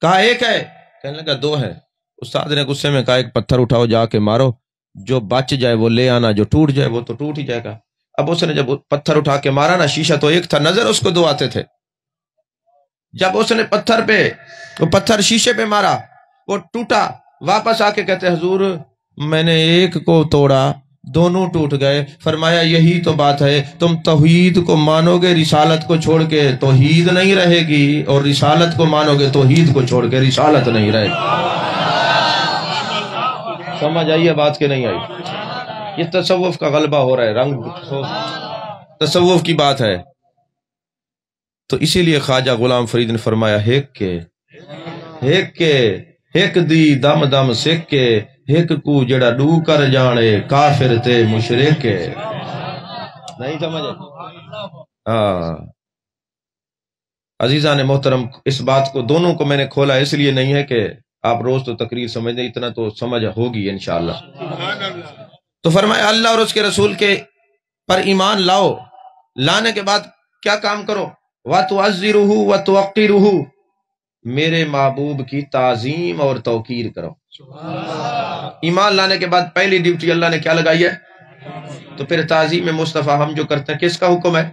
کہا 1 ہے، کہنے لگا 2 ہے۔ استاد نے غصے میں کہا 1 پتھر اٹھاؤ، جا کے مارو، جو بچ جائے وہ لے آنا، جو ٹوٹ جائے وہ تو ٹوٹ ہی جائے گا۔ اب اس نے جب پتھر اٹھا کے مارا نا، شیشہ تو 1 تھا، نظر اس کو 2 آتے تھے۔ جب اس نے پتھر شیشے پہ مارا، وہ ٹوٹا، واپس آ کے کہتے حضور میں نے 1 کو توڑا، 2 ٹوٹ گئے۔ فرمایا یہی تو بات ہے، تم توحید کو مانو گے رسالت کو چھوڑ کے توحید نہیں رہے گی، اور رسالت کو مانو گے توحید کو چھوڑ کے رسالت نہیں رہے گی۔ سمجھ آئیے بات کہ نہیں آئی؟ یہ تصوف کا غلبہ ہو رہا ہے، رنگ تصوف کی بات ہے۔ تو اسی لیے خواجہ غلام فرید نے فرمایا ہک دی دم دم سکھ کے، ہک کو جڑا ڈو کر جانے، کافر تے مشرک کے۔ نہیں سمجھے؟ ہاں عزیزان محترم، اس بات کو دونوں کو میں نے کھولا اس لیے نہیں ہے کہ آپ روز تو تقریر سمجھ دیں، اتنا تو سمجھ ہوگی انشاءاللہ۔ تو فرمایا اللہ اور اس کے رسول کے پر ایمان لاؤ، لانے کے بعد کیا کام کرو؟ وَتُعَزِّرُهُ وَتُوَقِّرُهُ، میرے محبوب کی تعظیم اور توقیر کرو۔ ایمان لانے کے بعد پہلی ڈیوٹی اللہ نے کیا لگائی ہے؟ تو پھر تعظیم مصطفیٰ ہم جو کرتے ہیں کس کا حکم ہے؟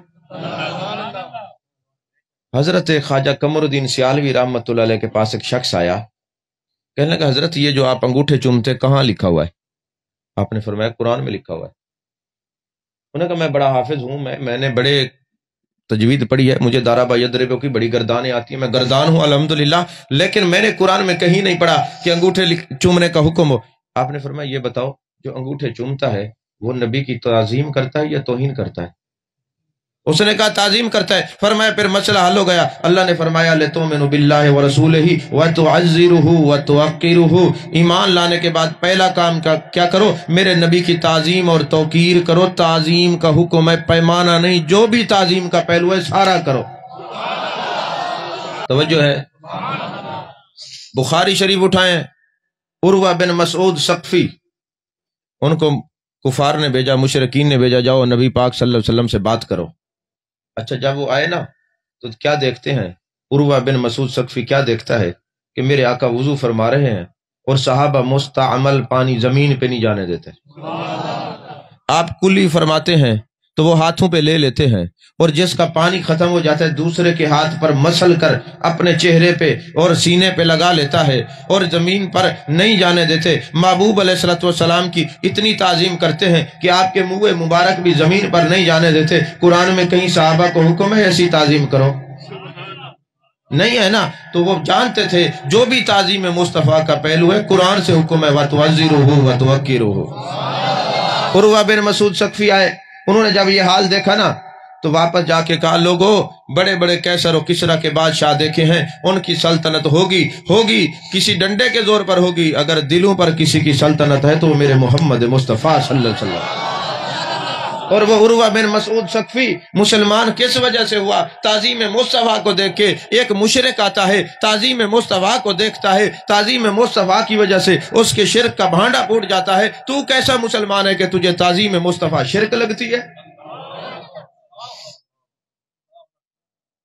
حضرت خواجہ قمر الدین سیالوی رحمۃ اللہ علیہ کے پاس ایک شخص آیا، کہنے لگا حضرت یہ جو آپ انگوٹھے چومتے کہاں لکھا ہوا ہے؟ آپ نے فرمایا قرآن میں لکھا ہوا ہے۔ انہوں نے کہا میں بڑا حافظ ہوں، میں نے بڑے تجوید پڑھی ہے، مجھے دارا با یدربو کی بڑی گردانیں آتی ہیں، میں گردان ہوں الحمدللہ، لیکن میں نے قرآن میں کہیں نہیں پڑھا کہ انگوٹھے چومنے کا حکم ہو۔ آپ نے فرمایا یہ بتاؤ جو انگوٹھے چومتا ہے وہ نبی کی تعظیم کرتا ہے یا توہین کرتا ہے؟ اس نے کہا تعظیم کرتا ہے۔ فرمایا پھر مسئلہ حل ہو گیا۔ اللہ نے فرمایا لِتُؤْمِنُوا بِاللَّهِ وَرَسُولِهِ وَتُعَزِّرُوهُ وَتُوَقِّرُوهُ، ایمان لانے کے بعد پہلا کام کیا کرو؟ میرے نبی کی تعظیم اور توقیر کرو۔ تعظیم کا حکم ہے، پیمانہ نہیں، جو بھی تعظیم کا پہلو ہے سارا کرو۔ توجہ ہے؟ بخاری شریف اٹھائیں، عروہ بن مسعود ثقفی، ان کو کفار نے بھیجا، مشرکین نے بھیجا، جاؤ نبی پاک صلی اللہ علیہ وسلم سے بات کرو۔ اچھا جب وہ آئے نا تو کیا دیکھتے ہیں؟ عروہ بن مسعود ثقفی کیا دیکھتا ہے کہ میرے آقا وضو فرما رہے ہیں اور صحابہ مستعمل پانی زمین پہ نہیں جانے دیتے۔ آپ کلی فرماتے ہیں تو وہ ہاتھوں پہ لے لیتے ہیں، اور جس کا پانی ختم ہو جاتا ہے دوسرے کے ہاتھ پر مسل کر اپنے چہرے پہ اور سینے پہ لگا لیتا ہے، اور زمین پر نہیں جانے دیتے۔ محبوب علیہ الصلوۃ والسلام کی اتنی تعظیم کرتے ہیں کہ آپ کے منہ مبارک بھی زمین پر نہیں جانے دیتے۔ قرآن میں کہیں صحابہ کو حکم ہے ایسی تعظیم کرو؟ نہیں ہے نا۔ تو وہ جانتے تھے جو بھی تعظیم مصطفیٰ کا پہلو ہے قرآن سے حکم ہے، وَتُعَزِّرُوهُ وَتُوَقِّرُوهُ۔ عروہ بن مسعود ثقفی آئے، انہوں نے جب یہ حال دیکھا نا تو واپس جا کے کہا لوگوں، بڑے بڑے کیسر و کسرا کے بادشاہ دیکھے ہیں، ان کی سلطنت ہوگی کسی ڈنڈے کے زور پر ہوگی، اگر دلوں پر کسی کی سلطنت ہے تو وہ میرے محمد مصطفیٰ صلی اللہ علیہ وسلم۔ اور وہ عروہ بن مسعود ثقفی مسلمان کس وجہ سے ہوا؟ تعظیم مصطفیٰ کو دیکھ کے۔ ایک مشرک آتا ہے تعظیم مصطفیٰ کو دیکھتا ہے، تعظیم مصطفیٰ کی وجہ سے اس کے شرک کا بھانڈا پھوٹ جاتا ہے۔ تو کیسا مسلمان ہے کہ تجھے تعظیم مصطفیٰ شرک لگتی ہے؟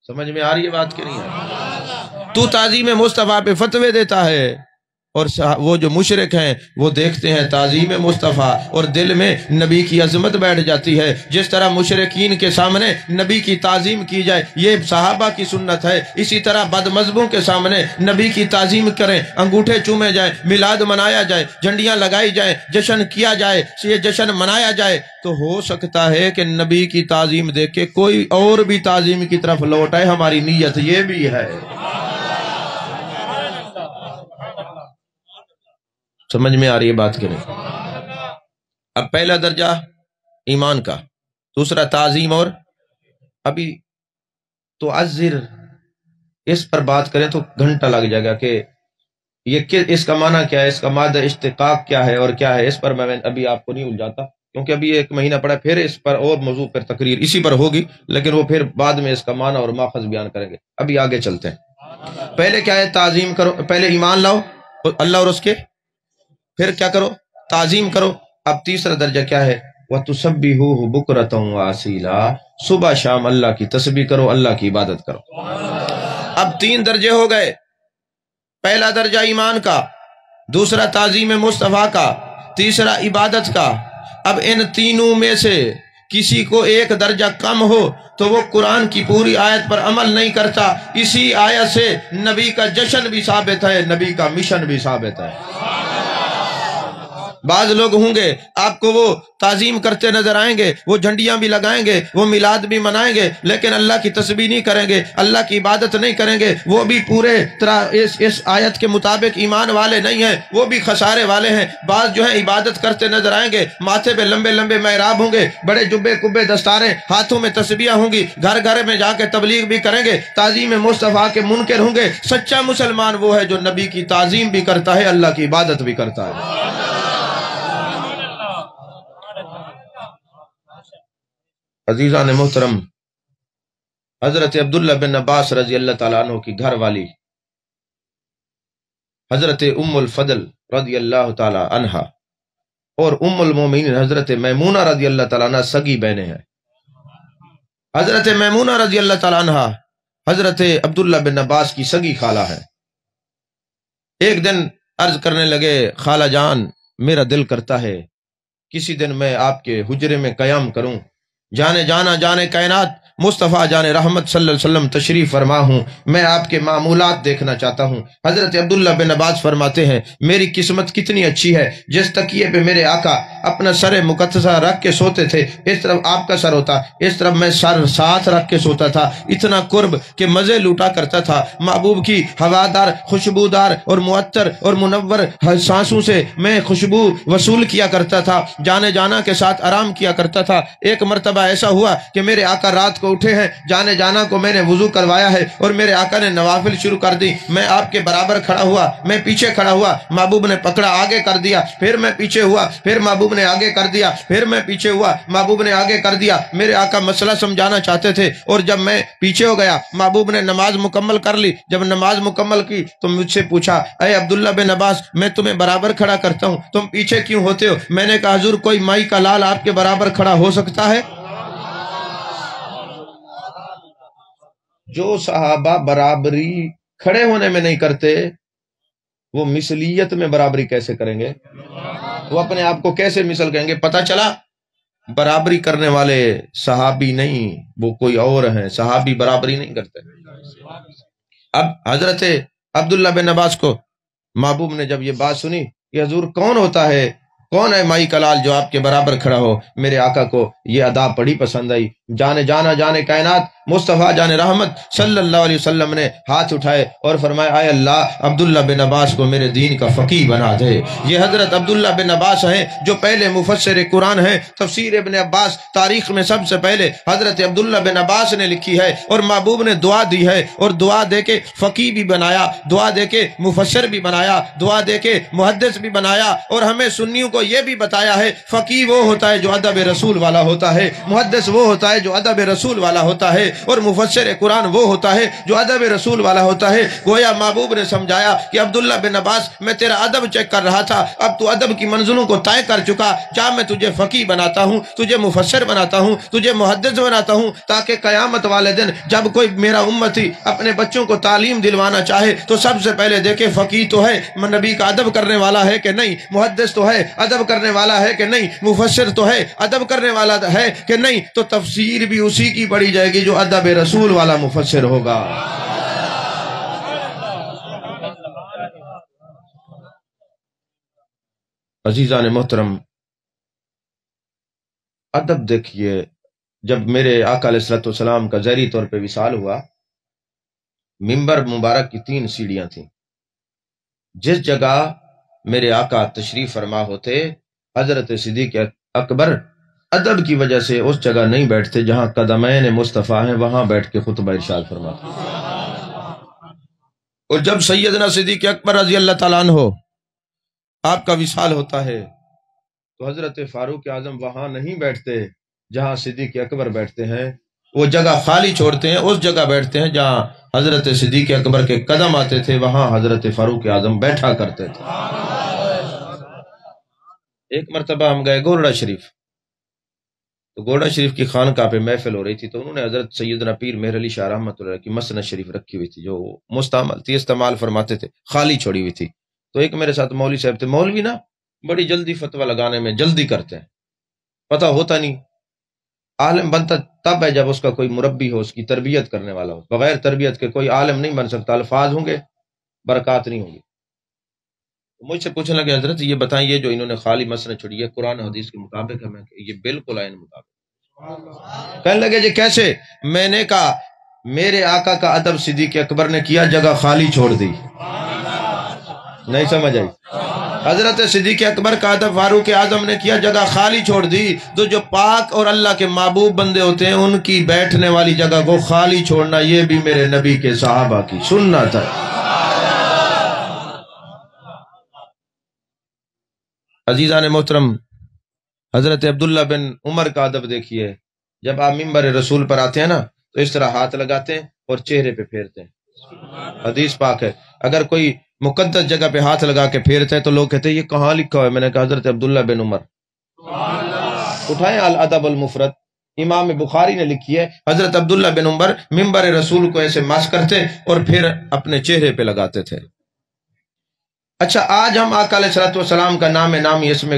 سمجھ میں آ رہی ہے بات کہ نہیں ہے؟ تو تعظیم مصطفیٰ پہ فتوے دیتا ہے، اور وہ جو مشرک ہیں وہ دیکھتے ہیں تعظیم مصطفیٰ اور دل میں نبی کی عظمت بیٹھ جاتی ہے۔ جس طرح مشرکین کے سامنے نبی کی تعظیم کی جائے یہ صحابہ کی سنت ہے، اسی طرح بد مذہبوں کے سامنے نبی کی تعظیم کریں، انگوٹھے چومے جائیں، میلاد منایا جائے، جھنڈیاں لگائی جائیں، جشن کیا جائے، یہ جشن منایا جائے، تو ہو سکتا ہے کہ نبی کی تعظیم دیکھ کے کوئی اور بھی تعظیم کی طرف لوٹ آئے۔ ہماری نیت یہ بھی ہے۔ سمجھ میں آ رہی ہے بات کہ نہیں؟ اب پہلا درجہ ایمان کا، دوسرا تعظیم، اور ابھی تو عزر اس پر بات کریں تو گھنٹہ لگ جائے گا کہ یہ اس کا معنی کیا ہے، اس کا مادہ اشتقاق کیا ہے اور کیا ہے۔ اس پر میں ابھی آپ کو نہیں الجھاتا کیونکہ ابھی ایک مہینہ پڑا، پھر اس پر اور موضوع پر تقریر اسی پر ہوگی، لیکن وہ پھر بعد میں اس کا معنی اور ماخذ بیان کریں گے۔ ابھی آگے چلتے ہیں۔ پہلے کیا ہے؟ تعظیم کرو، پہلے ایمان لاؤ اللہ اور اس کے، پھر کیا کرو؟ تعظیم کرو۔ اب تیسرا درجہ کیا ہے؟ وَتُسَبِّحُوهُ بُكْرَةً وَأَصِيلًا، صبح شام اللہ کی تسبیح کرو، اللہ کی عبادت کرو۔ اب 3 درجے ہو گئے، پہلا درجہ ایمان کا، دوسرا تعظیم مصطفیٰ کا، تیسرا عبادت کا۔ اب ان تینوں میں سے کسی کو ایک درجہ کم ہو تو وہ قرآن کی پوری آیت پر عمل نہیں کرتا۔ اسی آیت سے نبی کا جشن بھی ثابت ہے، نبی کا مشن بھی ثابت ہے۔ بعض لوگ ہوں گے آپ کو وہ تعظیم کرتے نظر آئیں گے، وہ جھنڈیاں بھی لگائیں گے، وہ میلاد بھی منائیں گے، لیکن اللہ کی تسبیح نہیں کریں گے، اللہ کی عبادت نہیں کریں گے، وہ بھی پورے طرح اس آیت کے مطابق ایمان والے نہیں ہیں، وہ بھی خسارے والے ہیں۔ بعض جو ہیں عبادت کرتے نظر آئیں گے، ماتھے پہ لمبے لمبے محراب ہوں گے، بڑے جبے کبے دستاریں، ہاتھوں میں تسبیحیں ہوں گی، گھر گھر میں جا کے تبلیغ بھی کریں گے، تعظیم مصطفیٰ کے منکر ہوں گے۔ سچا مسلمان وہ ہے جو نبی کی تعظیم بھی کرتا ہے، اللہ کی عبادت بھی کرتا ہے۔ عزیزان محترم، حضرت عبداللہ بن عباس رضی اللہ تعالیٰ عنہ کی گھر والی حضرت ام الفضل رضی اللہ تعالیٰ عنہ اور ام المومنین حضرت میمونہ رضی اللہ تعالیٰ عنہ سگی بہنیں ہیں۔ حضرت میمونہ رضی اللہ تعالیٰ عنہ حضرت عبداللہ بن عباس کی سگی خالہ ہے۔ ایک دن عرض کرنے لگے، خالہ جان میرا دل کرتا ہے کسی دن میں آپ کے حجرے میں قیام کروں، جانے کائنات مصطفیٰ جان رحمت صلی اللہ علیہ وسلم تشریف فرما ہوں، میں آپ کے معمولات دیکھنا چاہتا ہوں۔ حضرت عبداللہ بن عباس فرماتے ہیں میری قسمت کتنی اچھی ہے، جس تکیے پہ میرے آقا اپنا سر مقدسہ رکھ کے سوتے تھے، اس طرف آپ کا سر ہوتا، اس طرف میں سر ساتھ رکھ کے سوتا تھا، اتنا قرب کہ مزے لوٹا کرتا تھا۔ محبوب کی ہوادار، خوشبودار اور معطر اور منور سانسوں سے میں خوشبو وصول کیا کرتا تھا، جانے جانا کے ساتھ آرام کیا کرتا تھا۔ ایک مرتبہ ایسا ہوا کہ میرے آقا رات کو اٹھے ہیں، جانے جانا کو میں نے وضو کروایا ہے اور میرے آقا نے نوافل شروع کر دی، میں آپ کے برابر کھڑا ہوا، میں پیچھے کھڑا ہوا، محبوب نے پکڑا آگے کر دیا، پھر میں پیچھے ہوا، پھر محبوب نے آگے کر دیا، پھر میں پیچھے ہوا، محبوب نے آگے کر دیا۔ میرے آقا مسئلہ سمجھانا چاہتے تھے اور جب میں پیچھے ہو گیا، محبوب نے نماز مکمل کر لی۔ جب نماز مکمل کی تو مجھ سے پوچھا اے عبداللہ بن عباس، میں تمہیں برابر کھڑا کرتا ہوں، تم پیچھے کیوں ہوتے ہو؟ میں نے کہا حضور کوئی مائی کا لال آپ کے برابر کھڑا ہو سکتا ہے؟ جو صحابہ برابری کھڑے ہونے میں نہیں کرتے وہ مثلیت میں برابری کیسے کریں گے؟ وہ اپنے آپ کو کیسے مثل کہیں گے؟ پتہ چلا برابری کرنے والے صحابی نہیں، وہ کوئی اور ہیں، صحابی برابری نہیں کرتے۔ اب حضرت عبداللہ بن عباس کو محبوب نے جب یہ بات سنی کہ حضور کون ہوتا ہے، کون ہے مائی کلال جو آپ کے برابر کھڑا ہو، میرے آقا کو یہ ادا بڑی پسند آئی۔ جانے جانا جانے کائنات مصطفیٰ جان رحمت صلی اللہ علیہ وسلم نے ہاتھ اٹھائے اور فرمایا اے اللہ عبداللہ بن عباس کو میرے دین کا فقیہ بنا دے۔ یہ حضرت عبداللہ بن عباس ہیں جو پہلے مفسر قرآن ہیں، تفسیر ابن عباس تاریخ میں سب سے پہلے حضرت عبداللہ بن عباس نے لکھی ہے، اور محبوب نے دعا دی ہے اور دعا دے کے فقیہ بھی بنایا، دعا دے کے مفسر بھی بنایا، دعا دے کے محدث بھی بنایا، اور ہمیں سنیوں کو یہ بھی بتایا ہے فقیہ وہ ہوتا ہے جو ادب رسول والا ہوتا ہے، محدث وہ ہوتا ہے جو ادب رسول والا ہوتا ہے، اور مفسر قرآن وہ ہوتا ہے جو ادب رسول والا ہوتا ہے۔ گویا محبوب نے سمجھایا کہ عبداللہ بن عباس میں تیرا ادب چیک کر رہا تھا، اب تو ادب کی منزلوں کو طے کر چکا، جا میں تجھے فقیہ بناتا ہوں، تجھے مفسر بناتا ہوں، تجھے محدث بناتا ہوں، تاکہ قیامت والے دن جب کوئی میرا امتی اپنے بچوں کو تعلیم دلوانا چاہے تو سب سے پہلے دیکھے فقیہ تو ہے، نبی کا ادب کرنے والا ہے کہ نہیں، محدث تو ہے ادب کرنے والا ہے کہ نہیں، مفسر تو ہے ادب کرنے والا ہے کہ نہیں، تو تفسیر بھی اسی کی پڑھی جائے گی جو ادب رسول والا مفسر ہوگا۔ عزیزان محترم، ادب دیکھیے، جب میرے آقا علیہ الصلوۃ والسلام کا ظاہری طور پہ وصال ہوا، منبر مبارک کی 3 سیڑھیاں تھیں، جس جگہ میرے آقا تشریف فرما ہوتے حضرت صدیق اکبر ادب کی وجہ سے اس جگہ نہیں بیٹھتے جہاں قدمین مصطفیٰ ہیں، وہاں بیٹھ کے خطبہ ارشاد فرماتے۔ اور جب سیدنا صدیق اکبر رضی اللہ تعالیٰ عنہ آپ کا وصال ہوتا ہے تو حضرت فاروق اعظم وہاں نہیں بیٹھتے جہاں صدیق اکبر بیٹھتے ہیں، وہ جگہ خالی چھوڑتے ہیں، اس جگہ بیٹھتے ہیں جہاں حضرت صدیق اکبر کے قدم آتے تھے، وہاں حضرت فاروق اعظم بیٹھا کرتے تھے۔ ایک مرتبہ ہم گئے گولڑا شریف، تو گولڑا شریف کی خانقاہ پہ محفل ہو رہی تھی، تو انہوں نے حضرت سیدنا پیر مہر علی شاہ رحمۃ اللہ کی مسند شریف رکھی ہوئی تھی جو مستعمل تھی، استعمال فرماتے تھے، خالی چھوڑی ہوئی تھی۔ تو ایک میرے ساتھ مولوی صاحب تھے، مولوی نا بڑی جلدی فتویٰ لگانے میں جلدی کرتے ہیں، پتہ ہوتا نہیں، عالم بنتا تب ہے جب اس کا کوئی مربی ہو، اس کی تربیت کرنے والا ہو، بغیر تربیت کے کوئی عالم نہیں بن سکتا، الفاظ ہوں گے برکات نہیں ہوگی۔ مجھ سے پوچھنے لگے حضرت یہ بتائیں یہ جو انہوں نے خالی مسند چھوڑی ہے قرآن حدیث کے مطابق ہے؟ میں کہ یہ بالکل عین مطابق۔ کہنے لگے جی کیسے؟ میں نے کہا میرے آقا کا ادب صدیق اکبر نے کیا، جگہ خالی چھوڑ دی، نہیں سمجھ آئی؟ حضرت صدیق اکبر کا ادب فاروق اعظم نے کیا، جگہ خالی چھوڑ دی۔ تو جو پاک اور اللہ کے محبوب بندے ہوتے ہیں ان کی بیٹھنے والی جگہ کو خالی چھوڑنا یہ بھی میرے نبی کے صحابہ کی سنت ہے۔ عزیزان محترم، حضرت عبداللہ بن عمر کا ادب دیکھیے، جب آپ منبر رسول پر آتے ہیں نا تو اس طرح ہاتھ لگاتے ہیں اور چہرے پہ پھیرتے ہیں، حدیث پاک ہے۔ اگر کوئی مقدس جگہ پہ ہاتھ لگا کے پھیرتے ہیں تو لوگ کہتے ہیں یہ کہاں لکھا ہوا ہے؟ میں نے کہا حضرت عبداللہ بن عمر، اٹھائیں الادب المفرد، امام بخاری نے لکھی ہے، حضرت عبداللہ بن عمر منبر رسول کو ایسے ماس کرتے اور پھر اپنے چہرے پہ لگاتے تھے۔ اچھا، آج ہم آقا علیہ الصلوۃ والسلام کا نام نامی اسم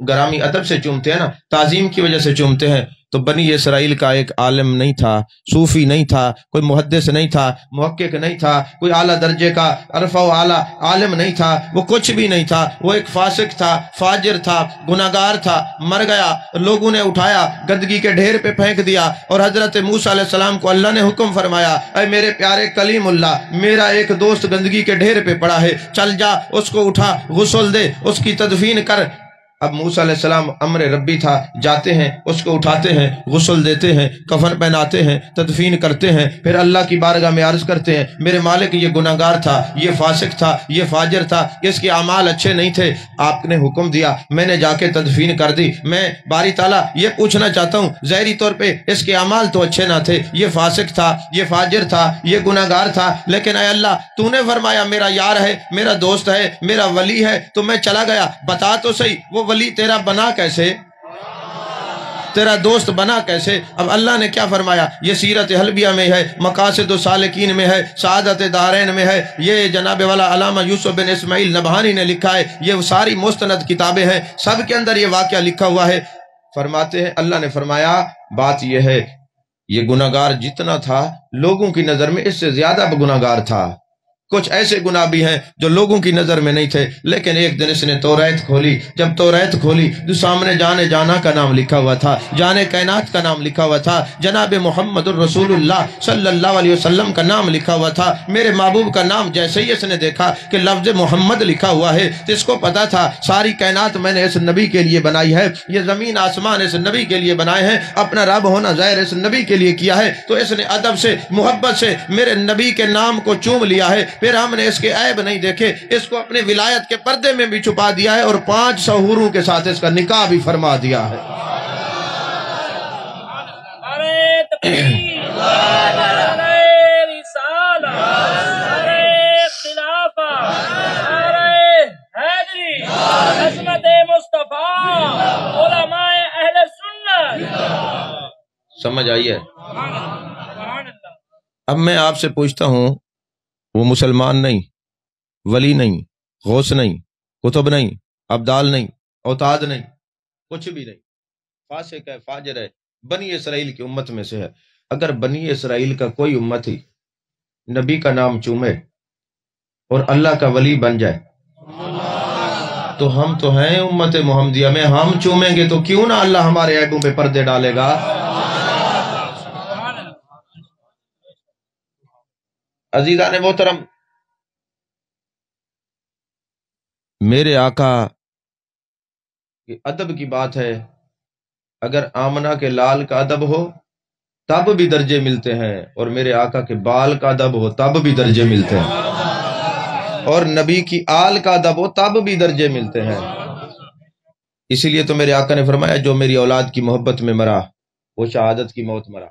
گرامی ادب سے چومتے ہیں نا، تعظیم کی وجہ سے چومتے ہیں، تو بنی اسرائیل کا ایک عالم نہیں تھا، صوفی نہیں تھا، کوئی محدث نہیں تھا، محقق نہیں تھا، کوئی اعلیٰ درجے کا عرفہ و اعلیٰ عالم نہیں تھا، وہ کچھ بھی نہیں تھا، وہ ایک فاسق تھا، فاجر تھا، گناہگار تھا، مر گیا، لوگوں نے اٹھایا، گندگی کے ڈھیر پہ پھینک دیا، اور حضرت موسیٰ علیہ السلام کو اللہ نے حکم فرمایا، اے میرے پیارے کلیم اللہ، میرا ایک دوست گندگی کے ڈھیر پہ پڑا ہے، چل جا اس کو اٹھا، غسل دے، اس کی تدفین کر۔ اب موسیٰ علیہ السلام امر ربی تھا، جاتے ہیں، اس کو اٹھاتے ہیں، غسل دیتے ہیں، کفن پہناتے ہیں، تدفین کرتے ہیں، پھر اللہ کی بارگاہ میں عرض کرتے ہیں، میرے مالک یہ گناہگار تھا، یہ فاسق تھا، یہ فاجر تھا، اس کے اعمال اچھے نہیں تھے، آپ نے حکم دیا، میں نے جا کے تدفین کر دی، میں باری تعالیٰ یہ پوچھنا چاہتا ہوں، ظاہری طور پہ اس کے اعمال تو اچھے نہ تھے، یہ فاسق تھا، یہ فاجر تھا، یہ گناہگار تھا، لیکن اے اللہ تو نے فرمایا میرا یار ہے، میرا دوست ہے، میرا ولی ہے، تو میں چلا گیا، بتا تو صحیح وہ ولی تیرا بنا کیسے، تیرا دوست بنا کیسے؟ اب اللہ نے کیا فرمایا؟ یہ سیرت حلبیہ میں ہے، مقاصد و سالکین میں ہے، سعادت دارین میں ہے، یہ جناب والا علامہ یوسف بن اسماعیل نبہانی نے لکھا ہے، یہ ساری مستند کتابیں ہیں، سب کے اندر یہ واقعہ لکھا ہوا ہے۔ فرماتے ہیں اللہ نے فرمایا بات یہ ہے، یہ گناہگار جتنا تھا لوگوں کی نظر میں اس سے زیادہ گناہگار تھا، کچھ ایسے گناہ بھی ہیں جو لوگوں کی نظر میں نہیں تھے، لیکن ایک دن اس نے توریت کھولی، جب توریت کھولی تو سامنے جانے جانا کا نام لکھا ہوا تھا، جانے کائنات کا نام لکھا ہوا تھا، جناب محمد الرسول اللہ صلی اللہ علیہ وسلم کا نام لکھا ہوا تھا۔ میرے محبوب کا نام جیسے ہی اس نے دیکھا کہ لفظ محمد لکھا ہوا ہے تو اس کو پتا تھا ساری کائنات میں نے اس نبی کے لیے بنائی ہے، یہ زمین آسمان اس نبی کے لیے بنائے ہیں، اپنا رب ہونا ظاہر اس نبی کے لیے کیا ہے، تو اس نے ادب سے محبت سے میرے نبی کے نام کو چوم لیا ہے، پھر ہم نے اس کے عیب نہیں دیکھے، اس کو اپنے ولایت کے پردے میں بھی چھپا دیا ہے، اور 500 حوروں کے ساتھ اس کا نکاح بھی فرما دیا ہے۔ سمجھ آئی ہے؟ اب میں آپ سے پوچھتا ہوں، وہ مسلمان نہیں، ولی نہیں، غوث نہیں، کتب نہیں، ابدال نہیں، اوتاد نہیں، کچھ بھی نہیں، فاسق ہے، فاجر ہے، بنی اسرائیل کی امت میں سے ہے، اگر بنی اسرائیل کا کوئی امت ہی نبی کا نام چومے اور اللہ کا ولی بن جائے تو ہم تو ہیں امت محمدیہ میں، ہم چومیں گے تو کیوں نہ اللہ ہمارے عیبوں پہ پردے ڈالے گا۔ عزیزان محترم، میرے آقا کے ادب کی بات ہے، اگر آمنہ کے لال کا ادب ہو تب بھی درجے ملتے ہیں، اور میرے آقا کے بال کا ادب ہو تب بھی درجے ملتے ہیں، اور نبی کی آل کا ادب ہو تب بھی درجے ملتے ہیں۔ اسی لیے تو میرے آقا نے فرمایا جو میری اولاد کی محبت میں مرا وہ شہادت کی موت مرا،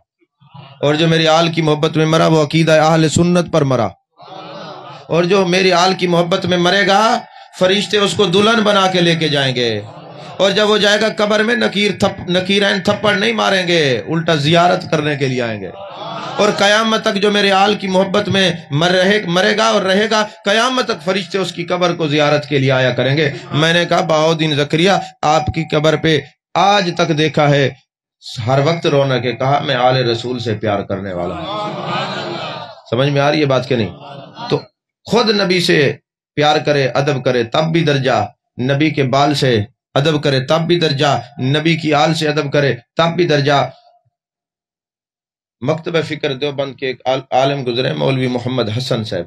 اور جو میری آل کی محبت میں مرا وہ عقیدہ اہل سنت پر مرا، اور جو میری آل کی محبت میں مرے گا فرشتے اس کو دلہن بنا کے لے کے جائیں گے، اور جب وہ جائے گا قبر میں نکیرین تھپڑ نہیں ماریں گے، الٹا زیارت کرنے کے لیے آئیں گے، اور قیامت تک جو میرے آل کی محبت میں مرے گا اور رہے گا، قیامت تک فرشتے اس کی قبر کو زیارت کے لیے آیا کریں گے۔ میں نے کہا بہاؤدین زکریا آپ کی قبر پہ آج تک دیکھا ہے ہر وقت رونا کے، کہا میں آل رسول سے پیار کرنے والا ہوں۔ سمجھ میں آ رہی ہے بات کہ نہیں؟ تو خود نبی سے پیار کرے، ادب کرے تب بھی درجہ، نبی کے بال سے ادب کرے تب بھی درجہ، نبی کی آل سے ادب کرے تب بھی درجہ۔ مکتبہ فکر دیوبند کے ایک عالم گزرے مولوی محمد حسن صاحب،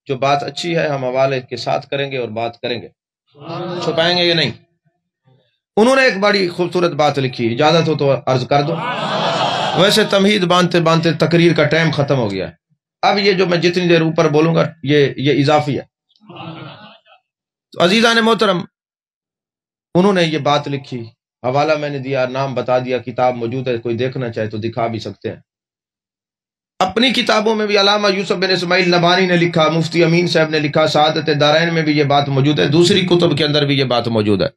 جو بات اچھی ہے ہم حوالے کے ساتھ کریں گے اور بات کریں گے، چھپائیں گے یا نہیں۔ انہوں نے ایک بڑی خوبصورت بات لکھی، اجازت ہو تو عرض کر دو، ویسے تمہید باندھتے باندھتے تقریر کا ٹائم ختم ہو گیا ہے، اب یہ جو میں جتنی دیر اوپر بولوں گا یہ اضافی ہے۔ تو عزیزان محترم، انہوں نے یہ بات لکھی، حوالہ میں نے دیا، نام بتا دیا، کتاب موجود ہے، کوئی دیکھنا چاہے تو دکھا بھی سکتے ہیں۔ اپنی کتابوں میں بھی علامہ یوسف بن اسماعیل نبہانی نے لکھا، مفتی امین صاحب نے لکھا، سعادت دارین میں بھی یہ بات موجود ہے، دوسری کتب کے اندر بھی یہ بات موجود ہے۔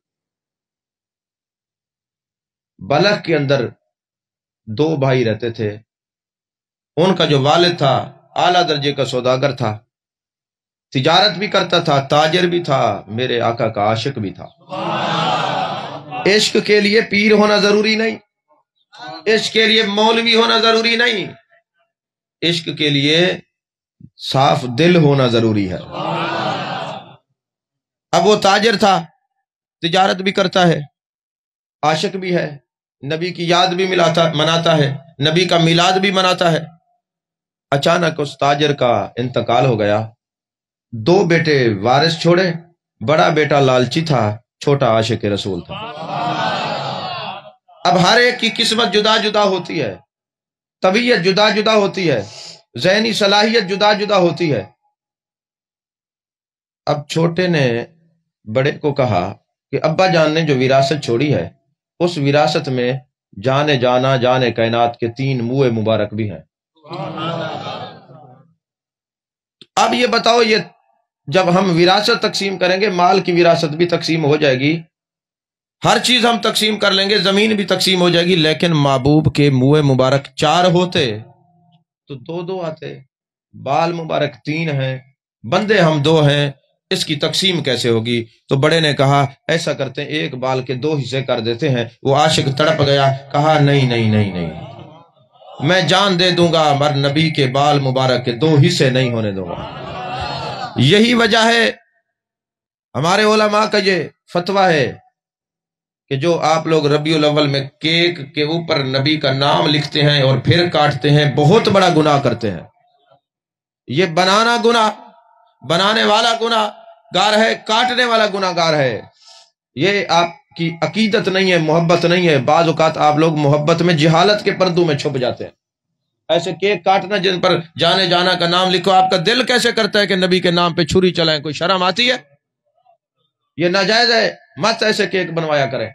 بلخ کے اندر 2 بھائی رہتے تھے، ان کا جو والد تھا اعلیٰ درجے کا سوداگر تھا، تجارت بھی کرتا تھا، تاجر بھی تھا، میرے آقا کا عاشق بھی تھا۔ عشق کے لیے پیر ہونا ضروری نہیں، عشق کے لیے مولوی ہونا ضروری نہیں، عشق کے لیے صاف دل ہونا ضروری ہے۔ اب وہ تاجر تھا، تجارت بھی کرتا ہے، عاشق بھی ہے، نبی کی یاد بھی مناتا ہے، نبی کا میلاد بھی مناتا ہے۔ اچانک اس تاجر کا انتقال ہو گیا، 2 بیٹے وارث چھوڑے، بڑا بیٹا لالچی تھا، چھوٹا عاشق رسول تھا۔ اب ہر ایک کی قسمت جدا جدا ہوتی ہے، طبیعت جدا جدا ہوتی ہے، ذہنی صلاحیت جدا جدا ہوتی ہے۔ اب چھوٹے نے بڑے کو کہا کہ ابا جان نے جو وراثت چھوڑی ہے، اس وراثت میں جانے جانا، جانے کائنات کے 3 منہ مبارک بھی ہیں۔ اب یہ بتاؤ، یہ جب ہم وراثت تقسیم کریں گے، مال کی وراثت بھی تقسیم ہو جائے گی، ہر چیز ہم تقسیم کر لیں گے، زمین بھی تقسیم ہو جائے گی، لیکن محبوب کے منہ مبارک 4 ہوتے تو 2 آتے، بال مبارک 3 ہیں، بندے ہم 2 ہیں، اس کی تقسیم کیسے ہوگی؟ تو بڑے نے کہا ایسا کرتے ہیں، 1 بال کے 2 حصے کر دیتے ہیں۔ وہ عاشق تڑپ گیا، کہا نہیں نہیں نہیں نہیں، میں جان دے دوں گا مر نبی کے بال مبارک کے 2 حصے نہیں ہونے دوں گا۔ یہی وجہ ہے ہمارے علماء کا یہ فتویٰ ہے کہ جو آپ لوگ ربیع الاول میں کیک کے اوپر نبی کا نام لکھتے ہیں اور پھر کاٹتے ہیں، بہت بڑا گناہ کرتے ہیں۔ یہ بنانا گناہ، بنانے والا گناہ گار ہے، کاٹنے والا گناہ گار ہے۔ یہ آپ کی عقیدت نہیں ہے، محبت نہیں ہے۔ بعض اوقات آپ لوگ محبت میں جہالت کے پردوں میں چھپ جاتے ہیں۔ ایسے کیک کاٹنا جن پر جانے جانا کا نام لکھو، آپ کا دل کیسے کرتا ہے کہ نبی کے نام پہ چھری چلائیں؟ کوئی شرم آتی ہے؟ یہ ناجائز ہے، مت ایسے کیک بنوایا کریں۔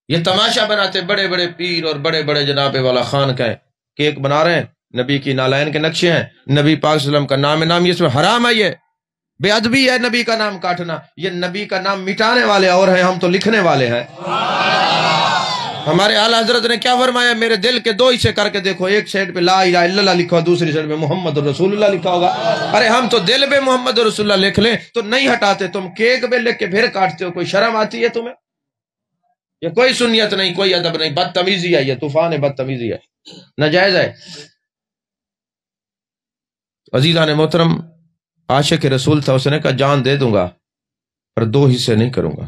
یہ تماشا بناتے بڑے بڑے پیر اور بڑے بڑے جناب والا خان کا کیک بنا رہے ہیں، نبی کی نالائن کے نقشے ہیں، نبی پاک صلی اللہ علیہ وسلم کا نام یہ اس میں حرام ہے، یہ بے ادبی ہے نبی کا نام کاٹنا۔ یہ نبی کا نام مٹانے والے اور ہیں، ہم تو لکھنے والے ہیں۔ ہمارے اعلیٰ حضرت نے کیا فرمایا؟ میرے دل کے 2 حصے کر کے دیکھو، ایک سائڈ پہ لا الہ الا اللہ لکھا ہو، دوسری سائڈ پہ محمد رسول اللہ لکھا ہوگا۔ ارے ہم تو دل پہ محمد رسول اللہ لکھ لیں تو نہیں ہٹاتے، تم کیک پہ لکھ کے پھر کاٹتے ہو۔ کوئی شرم آتی ہے تمہیں؟ یہ کوئی سنیت نہیں، کوئی ادب نہیں، بدتمیزی ہے، یہ طوفان بدتمیزی ہے، ناجائز ہے۔ عزیزان محترم، عاشق رسول تھا، اس نے کہا جان دے دوں گا پر 2 حصے نہیں کروں گا۔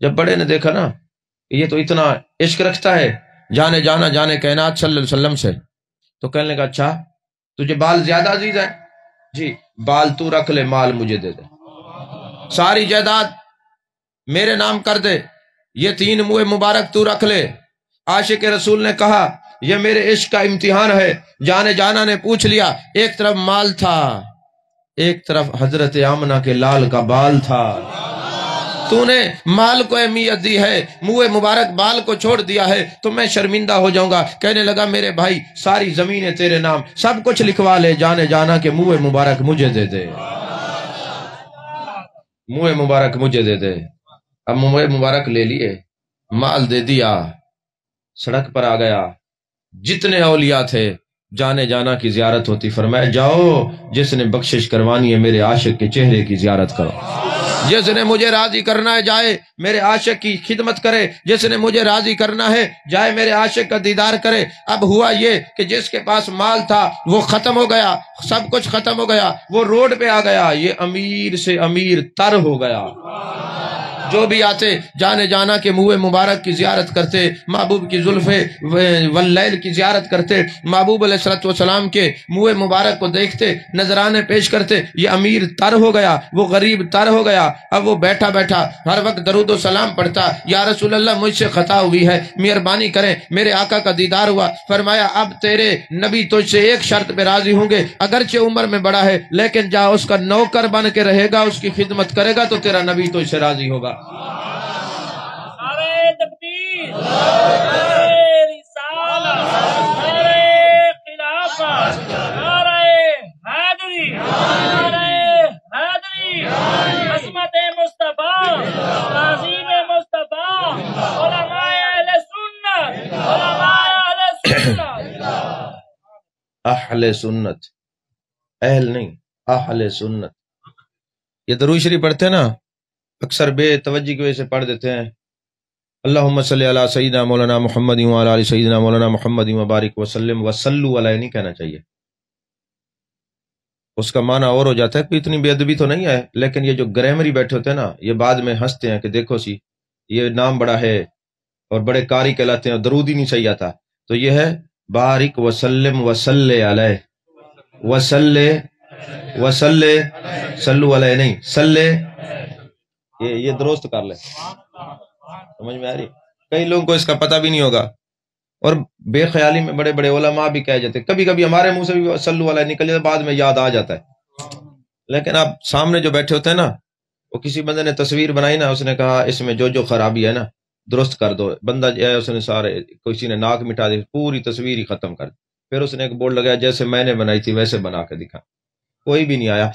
جب بڑے نے دیکھا نا یہ تو اتنا عشق رکھتا ہے جانے جانا جانے کائنات صلی اللہ علیہ وسلم سے، تو کہنے لگا اچھا تجھے بال زیادہ عزیز ہے؟ جی، بال تو رکھ لے، مال مجھے دے دے، ساری جائیداد میرے نام کر دے، یہ 3 منہ مبارک تو رکھ لے۔ عاشق رسول نے کہا یہ میرے عشق کا امتحان ہے۔ جانے جانا نے پوچھ لیا، ایک طرف مال تھا، ایک طرف حضرت آمنہ کے لال کا بال تھا، تو نے مال کو اہمیت دی ہے، منہ مبارک بال کو چھوڑ دیا ہے، تو میں شرمندہ ہو جاؤں گا۔ کہنے لگا میرے بھائی ساری زمینیں تیرے نام، سب کچھ لکھوا لے، جانے جانا کہ منہ مبارک مجھے دے دے، منہ مبارک مجھے دے دے۔ اب منہ مبارک لے لیے، مال دے دیا، سڑک پر آ گیا، جتنے اولیاء تھے جانے جانا کی زیارت ہوتی، فرمایا جاؤ جس نے بخشش کروانی ہے میرے عاشق کے چہرے کی زیارت کرو، جس نے مجھے راضی کرنا ہے جائے میرے عاشق کی خدمت کرے، جس نے مجھے راضی کرنا ہے جائے میرے عاشق کا دیدار کرے۔ اب ہوا یہ کہ جس کے پاس مال تھا وہ ختم ہو گیا، سب کچھ ختم ہو گیا، وہ روڈ پہ آ گیا، یہ امیر سے امیر تر ہو گیا۔ جو بھی آتے جانے جانا کے منہ مبارک کی زیارت کرتے، محبوب کی زلف واللیل کی زیارت کرتے، محبوب علیہ الصلوۃ والسلام کے منہ مبارک کو دیکھتے، نذرانے پیش کرتے۔ یہ امیر تر ہو گیا، وہ غریب تر ہو گیا۔ اب وہ بیٹھا بیٹھا ہر وقت درود و سلام پڑھتا، یا رسول اللہ مجھ سے خطا ہوئی ہے، مہربانی کریں۔ میرے آقا کا دیدار ہوا، فرمایا اب تیرے نبی تجھ سے ایک شرط پہ راضی ہوں گے، اگرچہ عمر میں بڑا ہے لیکن جا اس کا نوکر بن کے رہے گا، اس کی خدمت کرے گا تو تیرا نبی تجھ سے راضی ہوگا۔ نعرہ تکبیر، نعرہ رسالت، نعرہ خلافت، نعرہ حیدری، نعرہ حیدری، عظمت مصطفیٰ، تعظیم مصطفیٰ، علماء اہل سنت، علماء اہل سنت، اہل سنت، اہل نہیں اہل سنت۔ یہ درود شریف پڑھتے ہیں نا، اکثر بے توجہی کی وجہ سے پڑھ دیتے ہیں، اللہم صلی علی سیدنا مولانا محمد وعلی آل سیدنا مولانا محمد وبارک وسلم وصلوا علیہ نہیں کہنا چاہیے، اس کا معنی اور ہو جاتا ہے کہ اتنی بے ادبی تو نہیں ہے، لیکن یہ جو گرامری بیٹھے ہوتے ہیں نا، یہ بعد میں ہنستے ہیں کہ دیکھو سی یہ نام بڑا ہے اور بڑے قاری کہلاتے ہیں، درود ہی نہیں صحیح آتا، تو یہ ہے بارک وسلم وصلی علیہ، وصلی وصلی، صلو علیہ نہیں صلی، یہ درست کر لے، سمجھ میں آ رہی؟ کئی لوگوں کو اس کا پتہ بھی نہیں ہوگا، اور بے خیالی میں بڑے بڑے علماء بھی کہہ جاتے، کبھی کبھی ہمارے منہ سے بھی صلو علیہ نکل جاتا، بعد میں یاد آ جاتا ہے، لیکن آپ سامنے جو بیٹھے ہوتے ہیں نا، وہ کسی بندے نے تصویر بنائی نا، اس نے کہا اس میں جو خرابی ہے نا درست کر دو، بندہ جو ہے اس نے سارے، کسی نے ناک مٹا دی، پوری تصویر ہی ختم کر دی، پھر اس نے ایک بورڈ لگایا جیسے میں نے بنائی تھی ویسے بنا کے دکھا، کوئی بھی نہیں آیا۔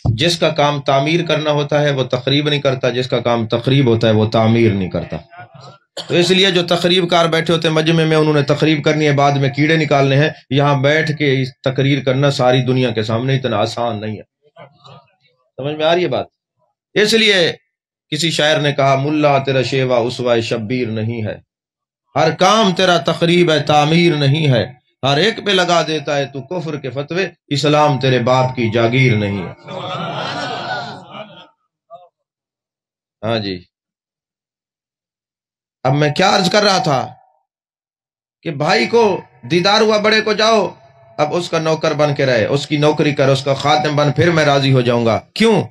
جس کا کام تعمیر کرنا ہوتا ہے وہ تقریب نہیں کرتا، جس کا کام تقریب ہوتا ہے وہ تعمیر نہیں کرتا۔ تو اس لیے جو تقریب کار بیٹھے ہوتے ہیں مجمع میں، انہوں نے تقریب کرنی ہے، بعد میں کیڑے نکالنے ہیں، یہاں بیٹھ کے تقریر کرنا ساری دنیا کے سامنے اتنا آسان نہیں ہے، سمجھ میں آ رہی ہے بات؟ اس لیے کسی شاعر نے کہا ملا تیرا شیوا اسوہ شبیر نہیں ہے، ہر کام تیرا تقریب ہے تعمیر نہیں ہے، ہر ایک پہ لگا دیتا ہے تو کفر کے فتوے، اسلام تیرے باپ کی جاگیر نہیں ہے۔ ہاں جی، اب میں کیا عرض کر رہا تھا کہ بھائی کو دیدار ہوا بڑے کو جاؤ، اب اس کا نوکر بن کے رہے، اس کی نوکری کر، اس کا خادم بن، پھر میں راضی ہو جاؤں گا۔ کیوں؟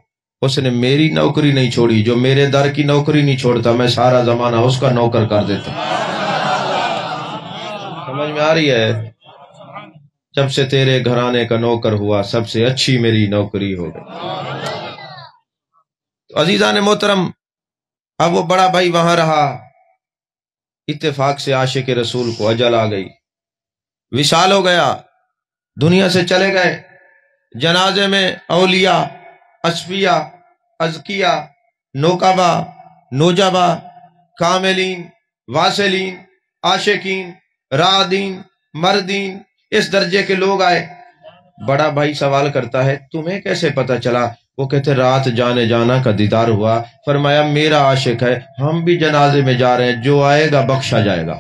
اس نے میری نوکری نہیں چھوڑی، جو میرے در کی نوکری نہیں چھوڑتا میں سارا زمانہ اس کا نوکر کر دیتا۔ سمجھ میں آ رہی ہے؟ جب سے تیرے گھرانے کا نوکر ہوا سب سے اچھی میری نوکری ہو گئی۔ تو عزیزان محترم، اب وہ بڑا بھائی وہاں رہا، اتفاق سے عاشق رسول کو اجل آ گئی، وصال ہو گیا، دنیا سے چلے گئے۔ جنازے میں اولیاء، اصفیاء، ازکیاء، نوکبا، نوجبا، کاملین، واصلین، عاشقین، رادین، مردین، اس درجے کے لوگ آئے۔ بڑا بھائی سوال کرتا ہے تمہیں کیسے پتا چلا؟ وہ کہتے رات جانے جانا کا دیدار ہوا، فرمایا میرا عاشق ہے، ہم بھی جنازے میں جا رہے ہیں، جو آئے گا بخشا جائے گا،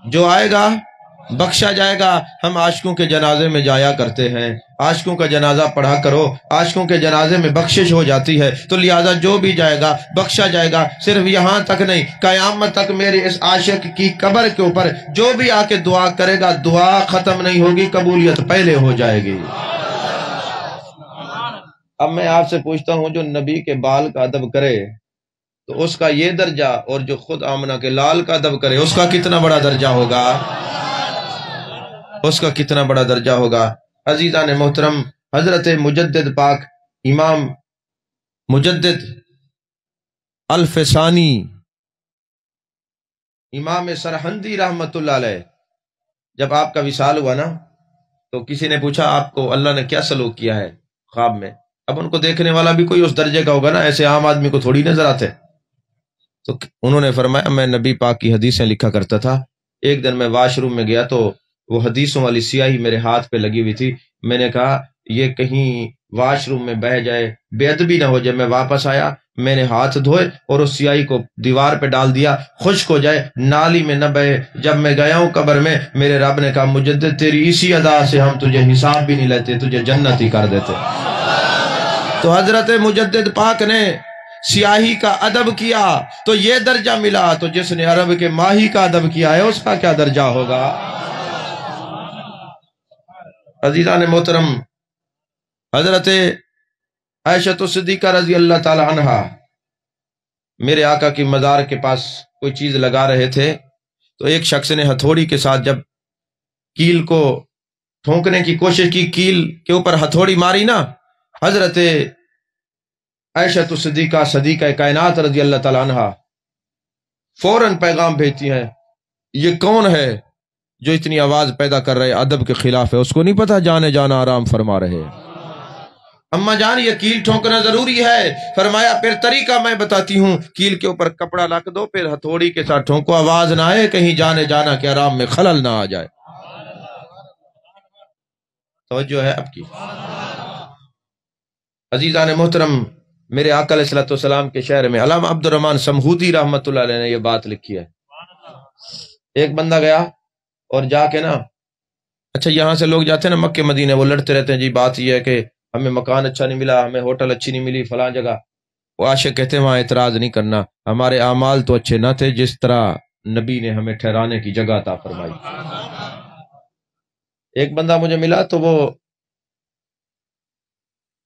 جو آئے گا بخشا جائے گا۔ ہم عاشقوں کے جنازے میں جایا کرتے ہیں، عاشقوں کا جنازہ پڑھا کرو، عاشقوں کے جنازے میں بخشش ہو جاتی ہے، تو لہذا جو بھی جائے گا بخشا جائے گا۔ صرف یہاں تک نہیں، قیامت تک میرے اس عاشق کی قبر کے اوپر جو بھی آ کے دعا کرے گا، دعا ختم نہیں ہوگی، قبولیت پہلے ہو جائے گی۔ اب میں آپ سے پوچھتا ہوں، جو نبی کے بال کا ادب کرے تو اس کا یہ درجہ، اور جو خود آمنہ کے لال کا ادب کرے اس کا کتنا بڑا درجہ ہوگا، اس کا کتنا بڑا درجہ ہوگا۔ عزیزان محترم، حضرت مجدد پاک امام مجدد الفسانی امام سرہندی رحمت اللہ علیہ، جب آپ کا وصال ہوا نا تو کسی نے پوچھا آپ کو اللہ نے کیا سلوک کیا ہے خواب میں؟ اب ان کو دیکھنے والا بھی کوئی اس درجے کا ہوگا نا، ایسے عام آدمی کو تھوڑی نظر آتے۔ تو انہوں نے فرمایا میں نبی پاک کی حدیثیں لکھا کرتا تھا، ایک دن میں واش روم میں گیا تو وہ حدیثوں والی سیاہی میرے ہاتھ پہ لگی ہوئی تھی، میں نے کہا یہ کہیں واش روم میں بہہ جائے، بے ادبی نہ ہو جائے۔ میں واپس آیا، میں نے ہاتھ دھوئے اور اس سیاہی کو دیوار پہ ڈال دیا، خشک ہو جائے، نالی میں نہ بہے۔ جب میں گیا ہوں قبر میں، میرے رب نے کہا مجدد تیری اسی ادا سے ہم تجھے حساب بھی نہیں لیتے، تجھے جنت ہی کر دیتے۔ تو حضرت مجدد پاک نے سیاہی کا ادب کیا تو یہ درجہ ملا، تو جس نے عرب کے ماہی کا ادب کیا ہے اس کا کیا درجہ ہوگا؟ عزیزان محترم، حضرت عائشہ صدیقہ رضی اللہ تعالی عنہا میرے آقا کی مزار کے پاس کوئی چیز لگا رہے تھے، تو ایک شخص نے ہتھوڑی کے ساتھ جب کیل کو ٹھونکنے کی کوشش کی، کیل کے اوپر ہتھوڑی ماری نا، حضرت عائشہ صدیقہ صدیقہ کائنات رضی اللہ تعالی عنہا فوراً پیغام بھیجتی ہیں یہ کون ہے جو اتنی آواز پیدا کر رہے، ادب کے خلاف ہے، اس کو نہیں پتا جانے جانا آرام فرما رہے۔ اما جان یہ کیل ٹھونکنا ضروری ہے؟ فرمایا پھر طریقہ میں بتاتی ہوں، کیل کے اوپر کپڑا رکھ دو، پھر ہتھوڑی کے ساتھ ٹھونکو، آواز نہ آئے، کہیں جانے جانا کے آرام میں خلل نہ آ جائے۔ توجہ ہے آپ کی؟ عزیزان محترم، میرے آقا علیہ الصلوۃ والسلام کے شہر میں علامہ عبد الرحمن سمہودی رحمۃ اللہ علیہ نے یہ بات لکھی ہے. ایک بندہ گیا اور جا کے نا، اچھا یہاں سے لوگ جاتے ہیں نا مکے مدینے، وہ لڑتے رہتے ہیں جی بات یہ ہے کہ ہمیں مکان اچھا نہیں ملا، ہمیں ہوٹل اچھی نہیں ملی فلاں جگہ. وہ عاشق کہتے ہیں وہاں اعتراض نہیں کرنا، ہمارے اعمال تو اچھے نہ تھے جس طرح نبی نے ہمیں ٹھہرانے کی جگہ عطا فرمائی. ایک بندہ مجھے ملا تو وہ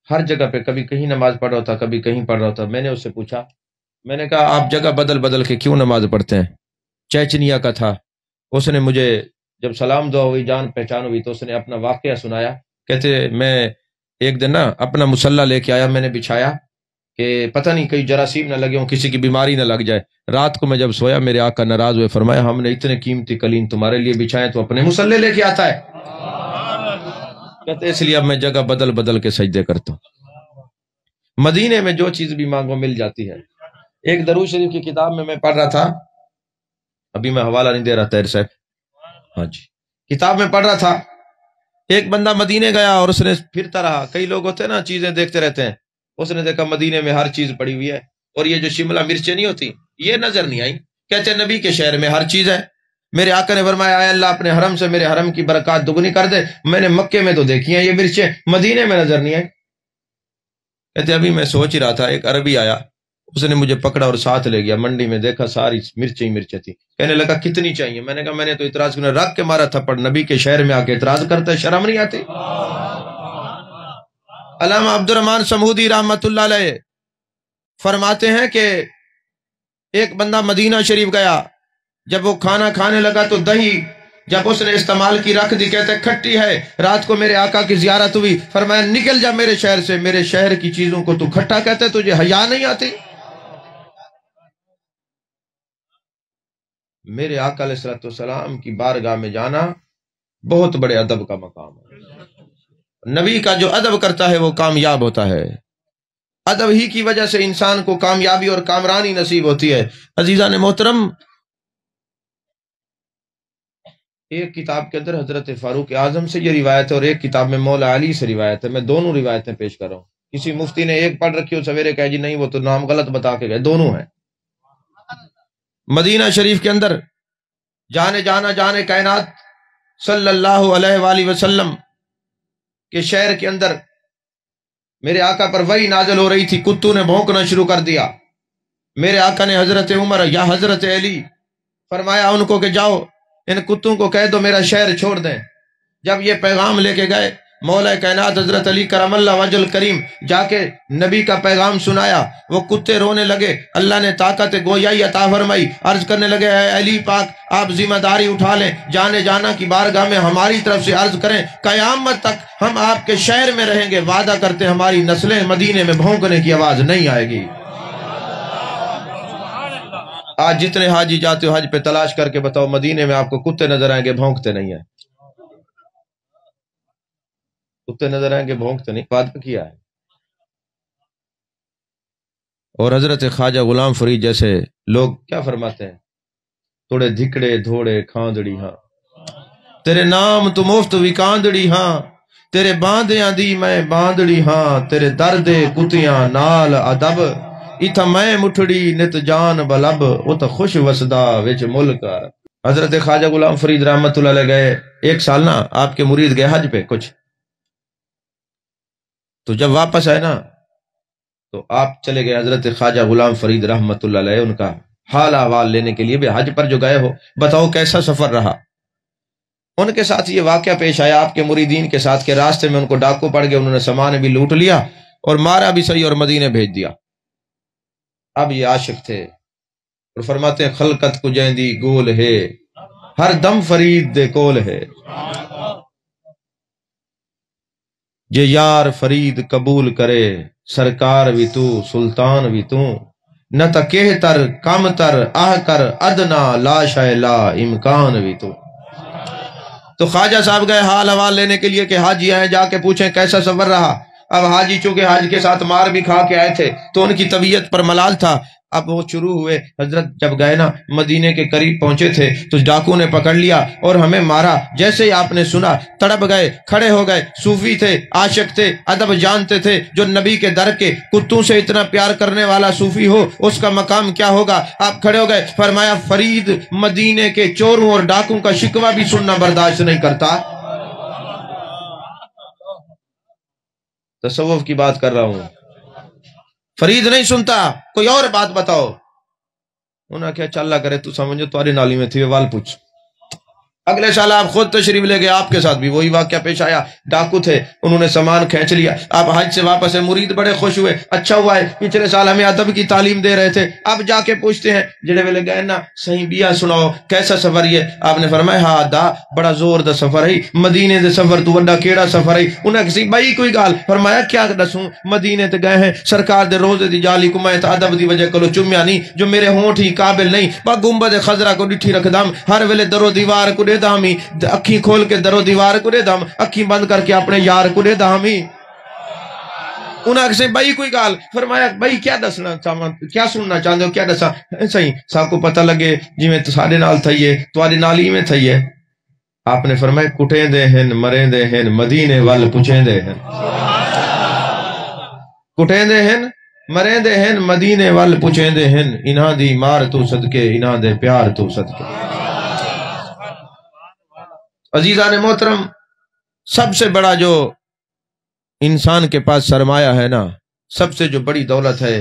ہر جگہ پہ کبھی کہیں نماز پڑھ رہا تھا، کبھی کہیں پڑھ رہا تھا. میں نے اس سے پوچھا، میں نے کہا آپ جگہ بدل بدل کے کیوں نماز پڑھتے ہیں؟ چیچنیا کا تھا. اس نے مجھے جب سلام دعا ہوئی، جان پہچان ہوئی، تو اس نے اپنا واقعہ سنایا. کہتے میں ایک دن نا اپنا مصلی لے کے آیا، میں نے بچھایا کہ پتہ نہیں کہیں جراثیم نہ لگے ہوں، کسی کی بیماری نہ لگ جائے. رات کو میں جب سویا میرے آقا ناراض ہوئے، فرمایا ہم نے اتنے قیمتی قلین تمہارے لیے بچھائے تو اپنے مصلی لے کے آتا ہے. کہتے اس لیے اب میں جگہ بدل بدل کے سجدے کرتا ہوں. مدینے میں جو چیز بھی مانگو مل جاتی ہے. ایک درود شریف کی کتاب میں پڑھ رہا تھا، ابھی میں حوالہ نہیں دے رہا طاہر صاحب، ہاں جی کتاب میں پڑھ رہا تھا. ایک بندہ مدینے گیا اور اس نے پھرتا رہا. کئی لوگ ہوتے ہیں نا چیزیں دیکھتے رہتے ہیں. اس نے دیکھا مدینے میں ہر چیز پڑی ہوئی ہے، اور یہ جو شملہ مرچیں نہیں ہوتی یہ نظر نہیں آئی. کہتے ہیں نبی کے شہر میں ہر چیز ہے. میرے آقا نے فرمایا اے اللہ اپنے حرم سے میرے حرم کی برکات دگنی کر دے. میں نے مکے میں تو دیکھی ہیں یہ مرچیں، مدینے میں نظر نہیں آئی. کہتے ابھی میں سوچ ہی رہا تھا، ایک عربی آیا، اس نے مجھے پکڑا اور ساتھ لے گیا منڈی میں. دیکھا ساری مرچیں ہی مرچیں تھی. کہنے لگا کتنی چاہیے؟ میں نے کہا میں نے تو اعتراض کرنا رکھ کے مارا تھپڑ، نبی کے شہر میں آ کے اعتراض کرتا ہے، شرم نہیں آتی؟ علامہ عبد الرحمن سمہودی رحمۃ اللہ علیہ فرماتے ہیں کہ ایک بندہ مدینہ شریف گیا، جب وہ کھانا کھانے لگا تو دہی جب اس نے استعمال کی رکھ دی. کہتے کھٹی ہے. رات کو میرے آقا کی زیارت ہوئی، فرمایا نکل جا میرے شہر سے، میرے شہر کی چیزوں کو تو کھٹا کہتے ہیں، تجھے حیا نہیں آتی؟ میرے آقا علیہ الصلوۃ والسلام کی بارگاہ میں جانا بہت بڑے ادب کا مقام ہے. نبی کا جو ادب کرتا ہے وہ کامیاب ہوتا ہے. ادب ہی کی وجہ سے انسان کو کامیابی اور کامرانی نصیب ہوتی ہے. عزیزان محترم، ایک کتاب کے اندر حضرت فاروق اعظم سے یہ روایت ہے اور ایک کتاب میں مولا علی سے روایت ہے. میں دونوں روایتیں پیش کر رہا ہوں. کسی مفتی نے ایک پڑھ رکھی ہو، سویرے کہے جی نہیں وہ تو نام غلط بتا کے گئے. دونوں ہیں. مدینہ شریف کے اندر جانے کائنات صلی اللہ علیہ وآلہ وسلم کے شہر کے اندر میرے آقا پر وحی نازل ہو رہی تھی. کتوں نے بھونکنا شروع کر دیا. میرے آقا نے حضرت عمر یا حضرت علی فرمایا ان کو کہ جاؤ ان کتوں کو کہہ دو میرا شہر چھوڑ دیں. جب یہ پیغام لے کے گئے مولا کائنات حضرت علی کرم اللہ وجل کریم جا کے نبی کا پیغام سنایا. وہ کتے رونے لگے. اللہ نے طاقت گویائی عطا فرمائی. عرض کرنے لگے اے علی پاک آپ ذمہ داری اٹھا لیں، جانا کی بارگاہ میں ہماری طرف سے عرض کریں قیامت تک ہم آپ کے شہر میں رہیں گے. وعدہ کرتے ہماری نسلیں مدینے میں بھونکنے کی آواز نہیں آئے گی. آج جتنے حاجی جاتے ہو حج پہ تلاش کر کے بتاؤ مدینے میں آپ کو کتے نظر آئیں گے بھونکتے نہیں ہیں. کتے نظر آئیں گے بھونکتے نہیں. وعدہ کیا ہے. اور حضرت خواجہ غلام فرید جیسے لوگ کیا فرماتے ہیں؟ توڑے دھکڑے دھوڑے کھاندڑی ہاں تیرے نام تو مفت وکاندڑی ہاں تیرے باندیاں دی میں باندڑی ہاں تیرے درد کتیاں نال ادب اتھا میں مٹھڑی نت جان بلب ات خوش وسدا وچ ملک. حضرت خواجہ غلام فرید رحمت اللہ علیہ گئے ایک سال نا آپ کے مرید گئے حج پہ کچھ، تو جب واپس آئے نا تو آپ چلے گئے حضرت خواجہ غلام فرید رحمت اللہ علیہ ان کا حال احوال لینے کے لیے. بھی حج پر جو گئے ہو بتاؤ کیسا سفر رہا. ان کے ساتھ یہ واقعہ پیش آیا آپ کے مریدین کے ساتھ کہ راستے میں ان کو ڈاکو پڑ گئے، انہوں نے سامان بھی لوٹ لیا اور مارا بھی صحیح اور مدینے بھیج دیا. اب یہ عاشق تھے اور فرماتے ہیں خلقت کو جیندی گول ہے ہر دم فرید دے کول ہے جے یار فرید قبول کرے سرکار بھی تو سلطان بھی تو نہ تا کہتر کم تر آہ کر ادنا لا شاہ لا امکان بھی تو خواجہ صاحب گئے حال حوال لینے کے لیے کہ حاجی آئے جا کے پوچھیں کیسا سفر رہا. اب حاجی چونکہ حاج کے ساتھ مار بھی کھا کے آئے تھے تو ان کی طبیعت پر ملال تھا. اب وہ شروع ہوئے، حضرت جب گئے نا مدینے کے قریب پہنچے تھے تو ڈاکو نے پکڑ لیا اور ہمیں مارا، جیسے ہی آپ نے سنا تڑپ گئے، کھڑے ہو گئے، صوفی تھے، عاشق تھے، ادب جانتے تھے، جو نبی کے در کے کتوں سے اتنا پیار کرنے والا صوفی ہو اس کا مقام کیا ہوگا، آپ کھڑے ہو گئے، فرمایا فرید مدینے کے چوروں اور ڈاکوں کا شکوہ بھی سننا برداشت نہیں کرتا۔ تصوف کی بات کر رہا ہوں، فرید نہیں سنتا، کوئی اور بات بتاؤ۔ انہوں نے کہا چل اللہ کرے تو سمجھو تمہاری نالی میں تھی، وال پوچھ۔ اگلے سال آپ خود تشریف لے گئے، آپ کے ساتھ بھی وہی واقعہ پیش آیا، ڈاکو تھے، انہوں نے سامان کھینچ لیا، آپ حج سے واپس ہے، مرید بڑے خوش ہوئے، اچھا ہوا ہے پچھلے سال ہمیں ادب کی تعلیم دے رہے تھے، اب جا کے پوچھتے ہیں جڑے ویلے گئے نا صحیح بیا سناؤ کیسا سفر یہ؟ آپ نے فرمایا ہاں دا بڑا زور دا سفر ہے، مدینے دے سفر تو وڈا کیڑا سفر ہے۔ انہیں کسی بھائی کوئی گال، فرمایا کیا دسوں، مدینے تے گئے ہیں، سرکار دے روزے دی جالی کو میں ادب دی وجہ کلو چومیا نہیں، جو میرے ہونٹ ہی قابل نہیں، با گنبد خضرا کو ڈٹھی رکھ دم، ہر ویلے درو دیوار کو دے دامی، اکھی کھول کے درو دیوار کو دے دم، اکھی بند کر کے اپنے یار کو دے دامی۔ انہاں سے بھائی کوئی گال، فرمایا بھائی کیا دسنا چاہتے، کیا سننا چاہتے ہو، کیا دسا؟ صحیح سب کو پتہ لگے جی میں ساڑے نال تھئیے تمہاری نالی میں تھئیے۔ آپ نے فرمایا کٹیں دے ہن مریں دے ہن مدینے وال پوچھیں دے ہن، کٹیں دے ہن مریں دے ہن مدینے وال پوچھیں دے ہن، انہاں دی مار تو صدقے انہاں دے پیار تو صدقے۔ عزیزان محترم، سب سے بڑا جو انسان کے پاس سرمایہ ہے نا، سب سے جو بڑی دولت ہے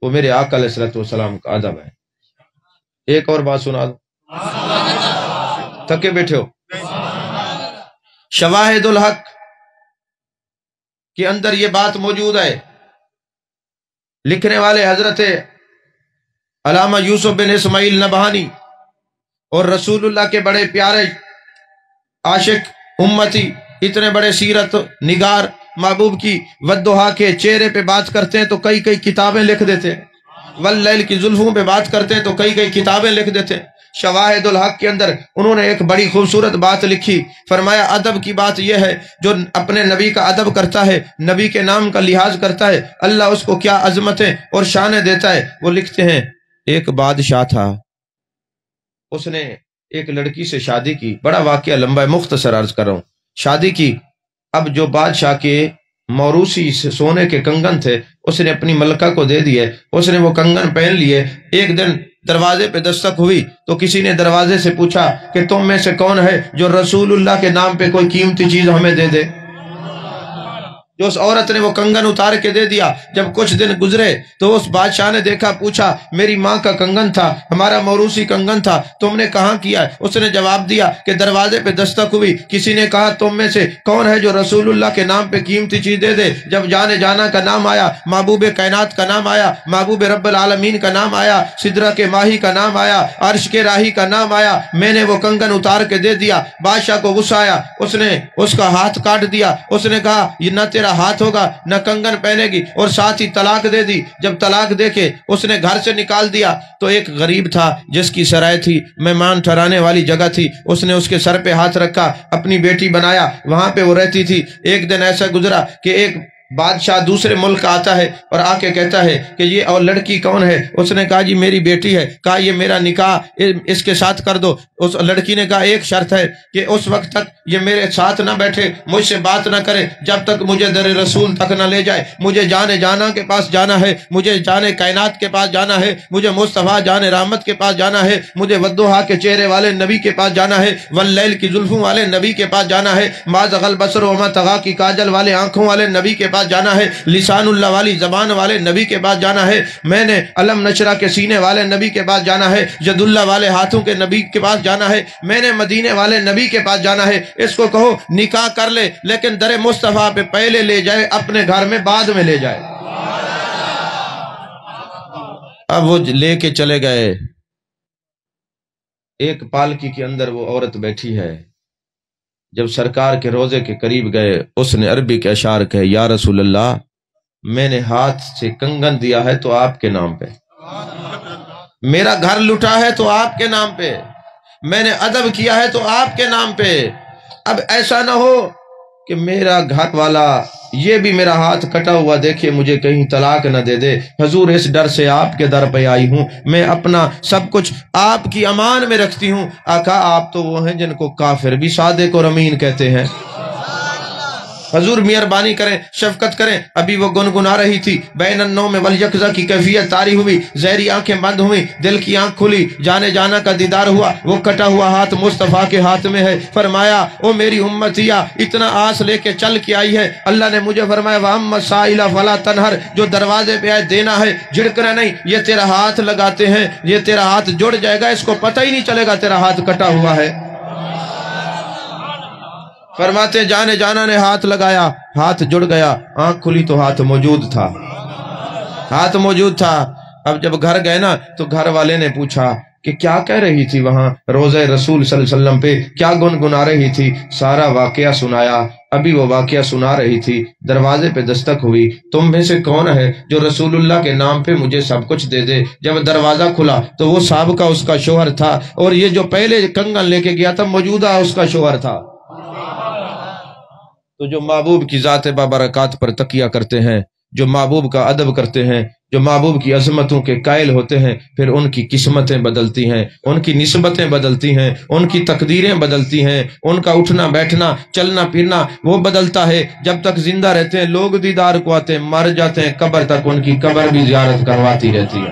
وہ میرے آقا علیہ الصلوۃ والسلام کا ادب ہے۔ ایک اور بات سنا دو، تھکے بیٹھے ہو؟ شواہد الحق کے اندر یہ بات موجود ہے، لکھنے والے حضرت علامہ یوسف بن اسماعیل نبہانی اور رسول اللہ کے بڑے پیارے عاشق امتی، اتنے بڑے سیرت نگار، محبوب کی ودہا کے چہرے پہ بات کرتے ہیں تو کئی کئی کتابیں لکھ دیتے، واللیل کی زلفوں پہ بات کرتے ہیں تو کئی کئی کتابیں لکھ دیتے۔ شواہد الحق کے اندر انہوں نے ایک بڑی خوبصورت بات لکھی، فرمایا ادب کی بات یہ ہے جو اپنے نبی کا ادب کرتا ہے، نبی کے نام کا لحاظ کرتا ہے، اللہ اس کو کیا عظمتیں اور شانیں دیتا ہے۔ وہ لکھتے ہیں ایک بادشاہ تھا، اس نے ایک لڑکی سے شادی کی، بڑا واقعہ لمبا ہے مختصر عرض کر رہا ہوں، شادی کی، اب جو بادشاہ کے موروثی سونے کے کنگن تھے اس نے اپنی ملکہ کو دے دیے، اس نے وہ کنگن پہن لیے۔ ایک دن دروازے پہ دستک ہوئی تو کسی نے دروازے سے پوچھا کہ تم میں سے کون ہے جو رسول اللہ کے نام پہ کوئی قیمتی چیز ہمیں دے دے؟ جو اس عورت نے وہ کنگن اتار کے دے دیا۔ جب کچھ دن گزرے تو اس بادشاہ نے دیکھا، پوچھا میری ماں کا کنگن تھا، ہمارا موروثی کنگن تھا، تم نے کہاں کیا؟ اس نے جواب دیا کہ دروازے پہ دستک ہوئی، کسی نے کہا تم میں سے کون ہے جو رسول اللہ کے نام پہ قیمتی چیز دے دے؟ جب جانے جانا کا نام آیا، محبوب کائنات کا نام آیا، محبوب رب العالمین کا نام آیا، سدرہ کے ماہی کا نام آیا، عرش کے راہی کا نام آیا، میں نے وہ کنگن اتار کے دے دیا۔ بادشاہ کو غصہ آیا، اس نے اس کا ہاتھ کاٹ دیا، اس نے کہا یہ نہ تیرا ہاتھ ہوگا نہ کنگن پہنے گی، اور ساتھ ہی طلاق دے دی۔ جب طلاق دے کے اس نے گھر سے نکال دیا تو ایک غریب تھا جس کی سرائے تھی، مہمان ٹھہرانے والی جگہ تھی، اس نے اس کے سر پہ ہاتھ رکھا، اپنی بیٹی بنایا، وہاں پہ وہ رہتی تھی۔ ایک دن ایسا گزرا کہ ایک بادشاہ دوسرے ملک کا آتا ہے اور آ کے کہتا ہے کہ یہ اور لڑکی کون ہے؟ اس نے کہا جی میری بیٹی ہے۔ کہا یہ میرا نکاح اس کے ساتھ کر دو۔ اس لڑکی نے کہا ایک شرط ہے کہ اس وقت تک یہ میرے ساتھ نہ بیٹھے، مجھ سے بات نہ کرے جب تک مجھے در رسول تک نہ لے جائے۔ مجھے جانے جانا کے پاس جانا ہے، مجھے جانے کائنات کے پاس جانا ہے، مجھے مصطفیٰ جانے رحمت کے پاس جانا ہے، مجھے ودہا کے چہرے والے نبی کے پاس جانا ہے، واللیل کی زلفوں والے نبی کے پاس جانا ہے، ما زغ البصر وما طغیٰ کی کاجل والے آنکھوں والے نبی کے پاس جانا ہے، لسان اللہ والی زبان والے نبی کے پاس جانا ہے، میں نے علم نشرہ کے سینے والے نبی کے پاس جانا ہے، ید اللہ والے ہاتھوں کے نبی کے پاس جانا ہے، میں نے مدینے والے نبی کے پاس جانا ہے۔ اس کو کہو نکاح کر لے لیکن در مصطفیٰ پہ پہلے لے جائے، اپنے گھر میں بعد میں لے جائے۔ اب وہ لے کے چلے گئے، ایک پالکی کے اندر وہ عورت بیٹھی ہے۔ جب سرکار کے روزے کے قریب گئے، اس نے عربی کے اشعار کہے، یا رسول اللہ میں نے ہاتھ سے کنگن دیا ہے تو آپ کے نام پہ، میرا گھر لٹا ہے تو آپ کے نام پہ، میں نے ادب کیا ہے تو آپ کے نام پہ۔ اب ایسا نہ ہو کہ میرا گھر والا یہ بھی میرا ہاتھ کٹا ہوا دیکھے مجھے کہیں طلاق نہ دے دے، حضور اس ڈر سے آپ کے در پہ آئی ہوں، میں اپنا سب کچھ آپ کی امان میں رکھتی ہوں۔ آقا آپ تو وہ ہیں جن کو کافر بھی صادق اور امین کہتے ہیں۔ حضور مہربانی کریں، شفقت کریں۔ ابھی وہ گنگنا رہی تھی، بین النوم والیقظہ کی کیفیت طاری ہوئی، زہری آنکھیں بند ہوئی، دل کی آنکھ کھلی، جانے جانا کا دیدار ہوا۔ وہ کٹا ہوا ہاتھ مصطفیٰ کے ہاتھ میں ہے۔ فرمایا او میری امتیا، اتنا آس لے کے چل کے آئی ہے، اللہ نے مجھے فرمایا وَأَمَّا السَّائِلَ فَلَا تَنْهَرْ، جو دروازے پہ آئے دینا ہے، جھڑکنا نہیں۔ یہ تیرا ہاتھ لگاتے ہیں، یہ تیرا ہاتھ جڑ جائے گا، اس کو پتہ ہی نہیں چلے گا تیرا ہاتھ کٹا ہوا ہے۔ فرماتے جانے جانا نے ہاتھ لگایا، ہاتھ جڑ گیا، آنکھ کھلی تو ہاتھ موجود تھا، ہاتھ موجود تھا۔ اب جب گھر گئے نا تو گھر والے نے پوچھا کہ کیا کہہ رہی تھی وہاں روضہ رسول صلی اللہ علیہ وسلم پہ، کیا گنگنا رہی تھی؟ سارا واقعہ سنایا۔ ابھی وہ واقعہ سنا رہی تھی، دروازے پہ دستک ہوئی، تم میں سے کون ہے جو رسول اللہ کے نام پہ مجھے سب کچھ دے دے؟ جب دروازہ کھلا تو وہ سابقہ اس کا شوہر تھا، اور یہ جو پہلے کنگن لے کے گیا تھا موجودہ اس کا شوہر تھا۔ تو جو محبوب کی ذات بابرکات پر تکیہ کرتے ہیں، جو محبوب کا ادب کرتے ہیں، جو محبوب کی عظمتوں کے قائل ہوتے ہیں، پھر ان کی قسمتیں بدلتی ہیں، ان کی نسبتیں بدلتی ہیں، ان کی تقدیریں بدلتی ہیں، ان کا اٹھنا بیٹھنا چلنا پھرنا وہ بدلتا ہے۔ جب تک زندہ رہتے ہیں لوگ دیدار کو آتے ہیں، مر جاتے ہیں قبر تک ان کی قبر بھی زیارت کرواتی رہتی ہے۔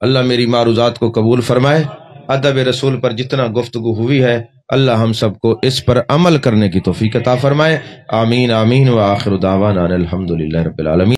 اللہ میری معروضات کو قبول فرمائے۔ ادب رسول پر جتنا گفتگو ہوئی ہے اللہ ہم سب کو اس پر عمل کرنے کی توفیق عطا فرمائے۔ آمین آمین۔ وآخر دعوانا الحمدللہ رب العالمین۔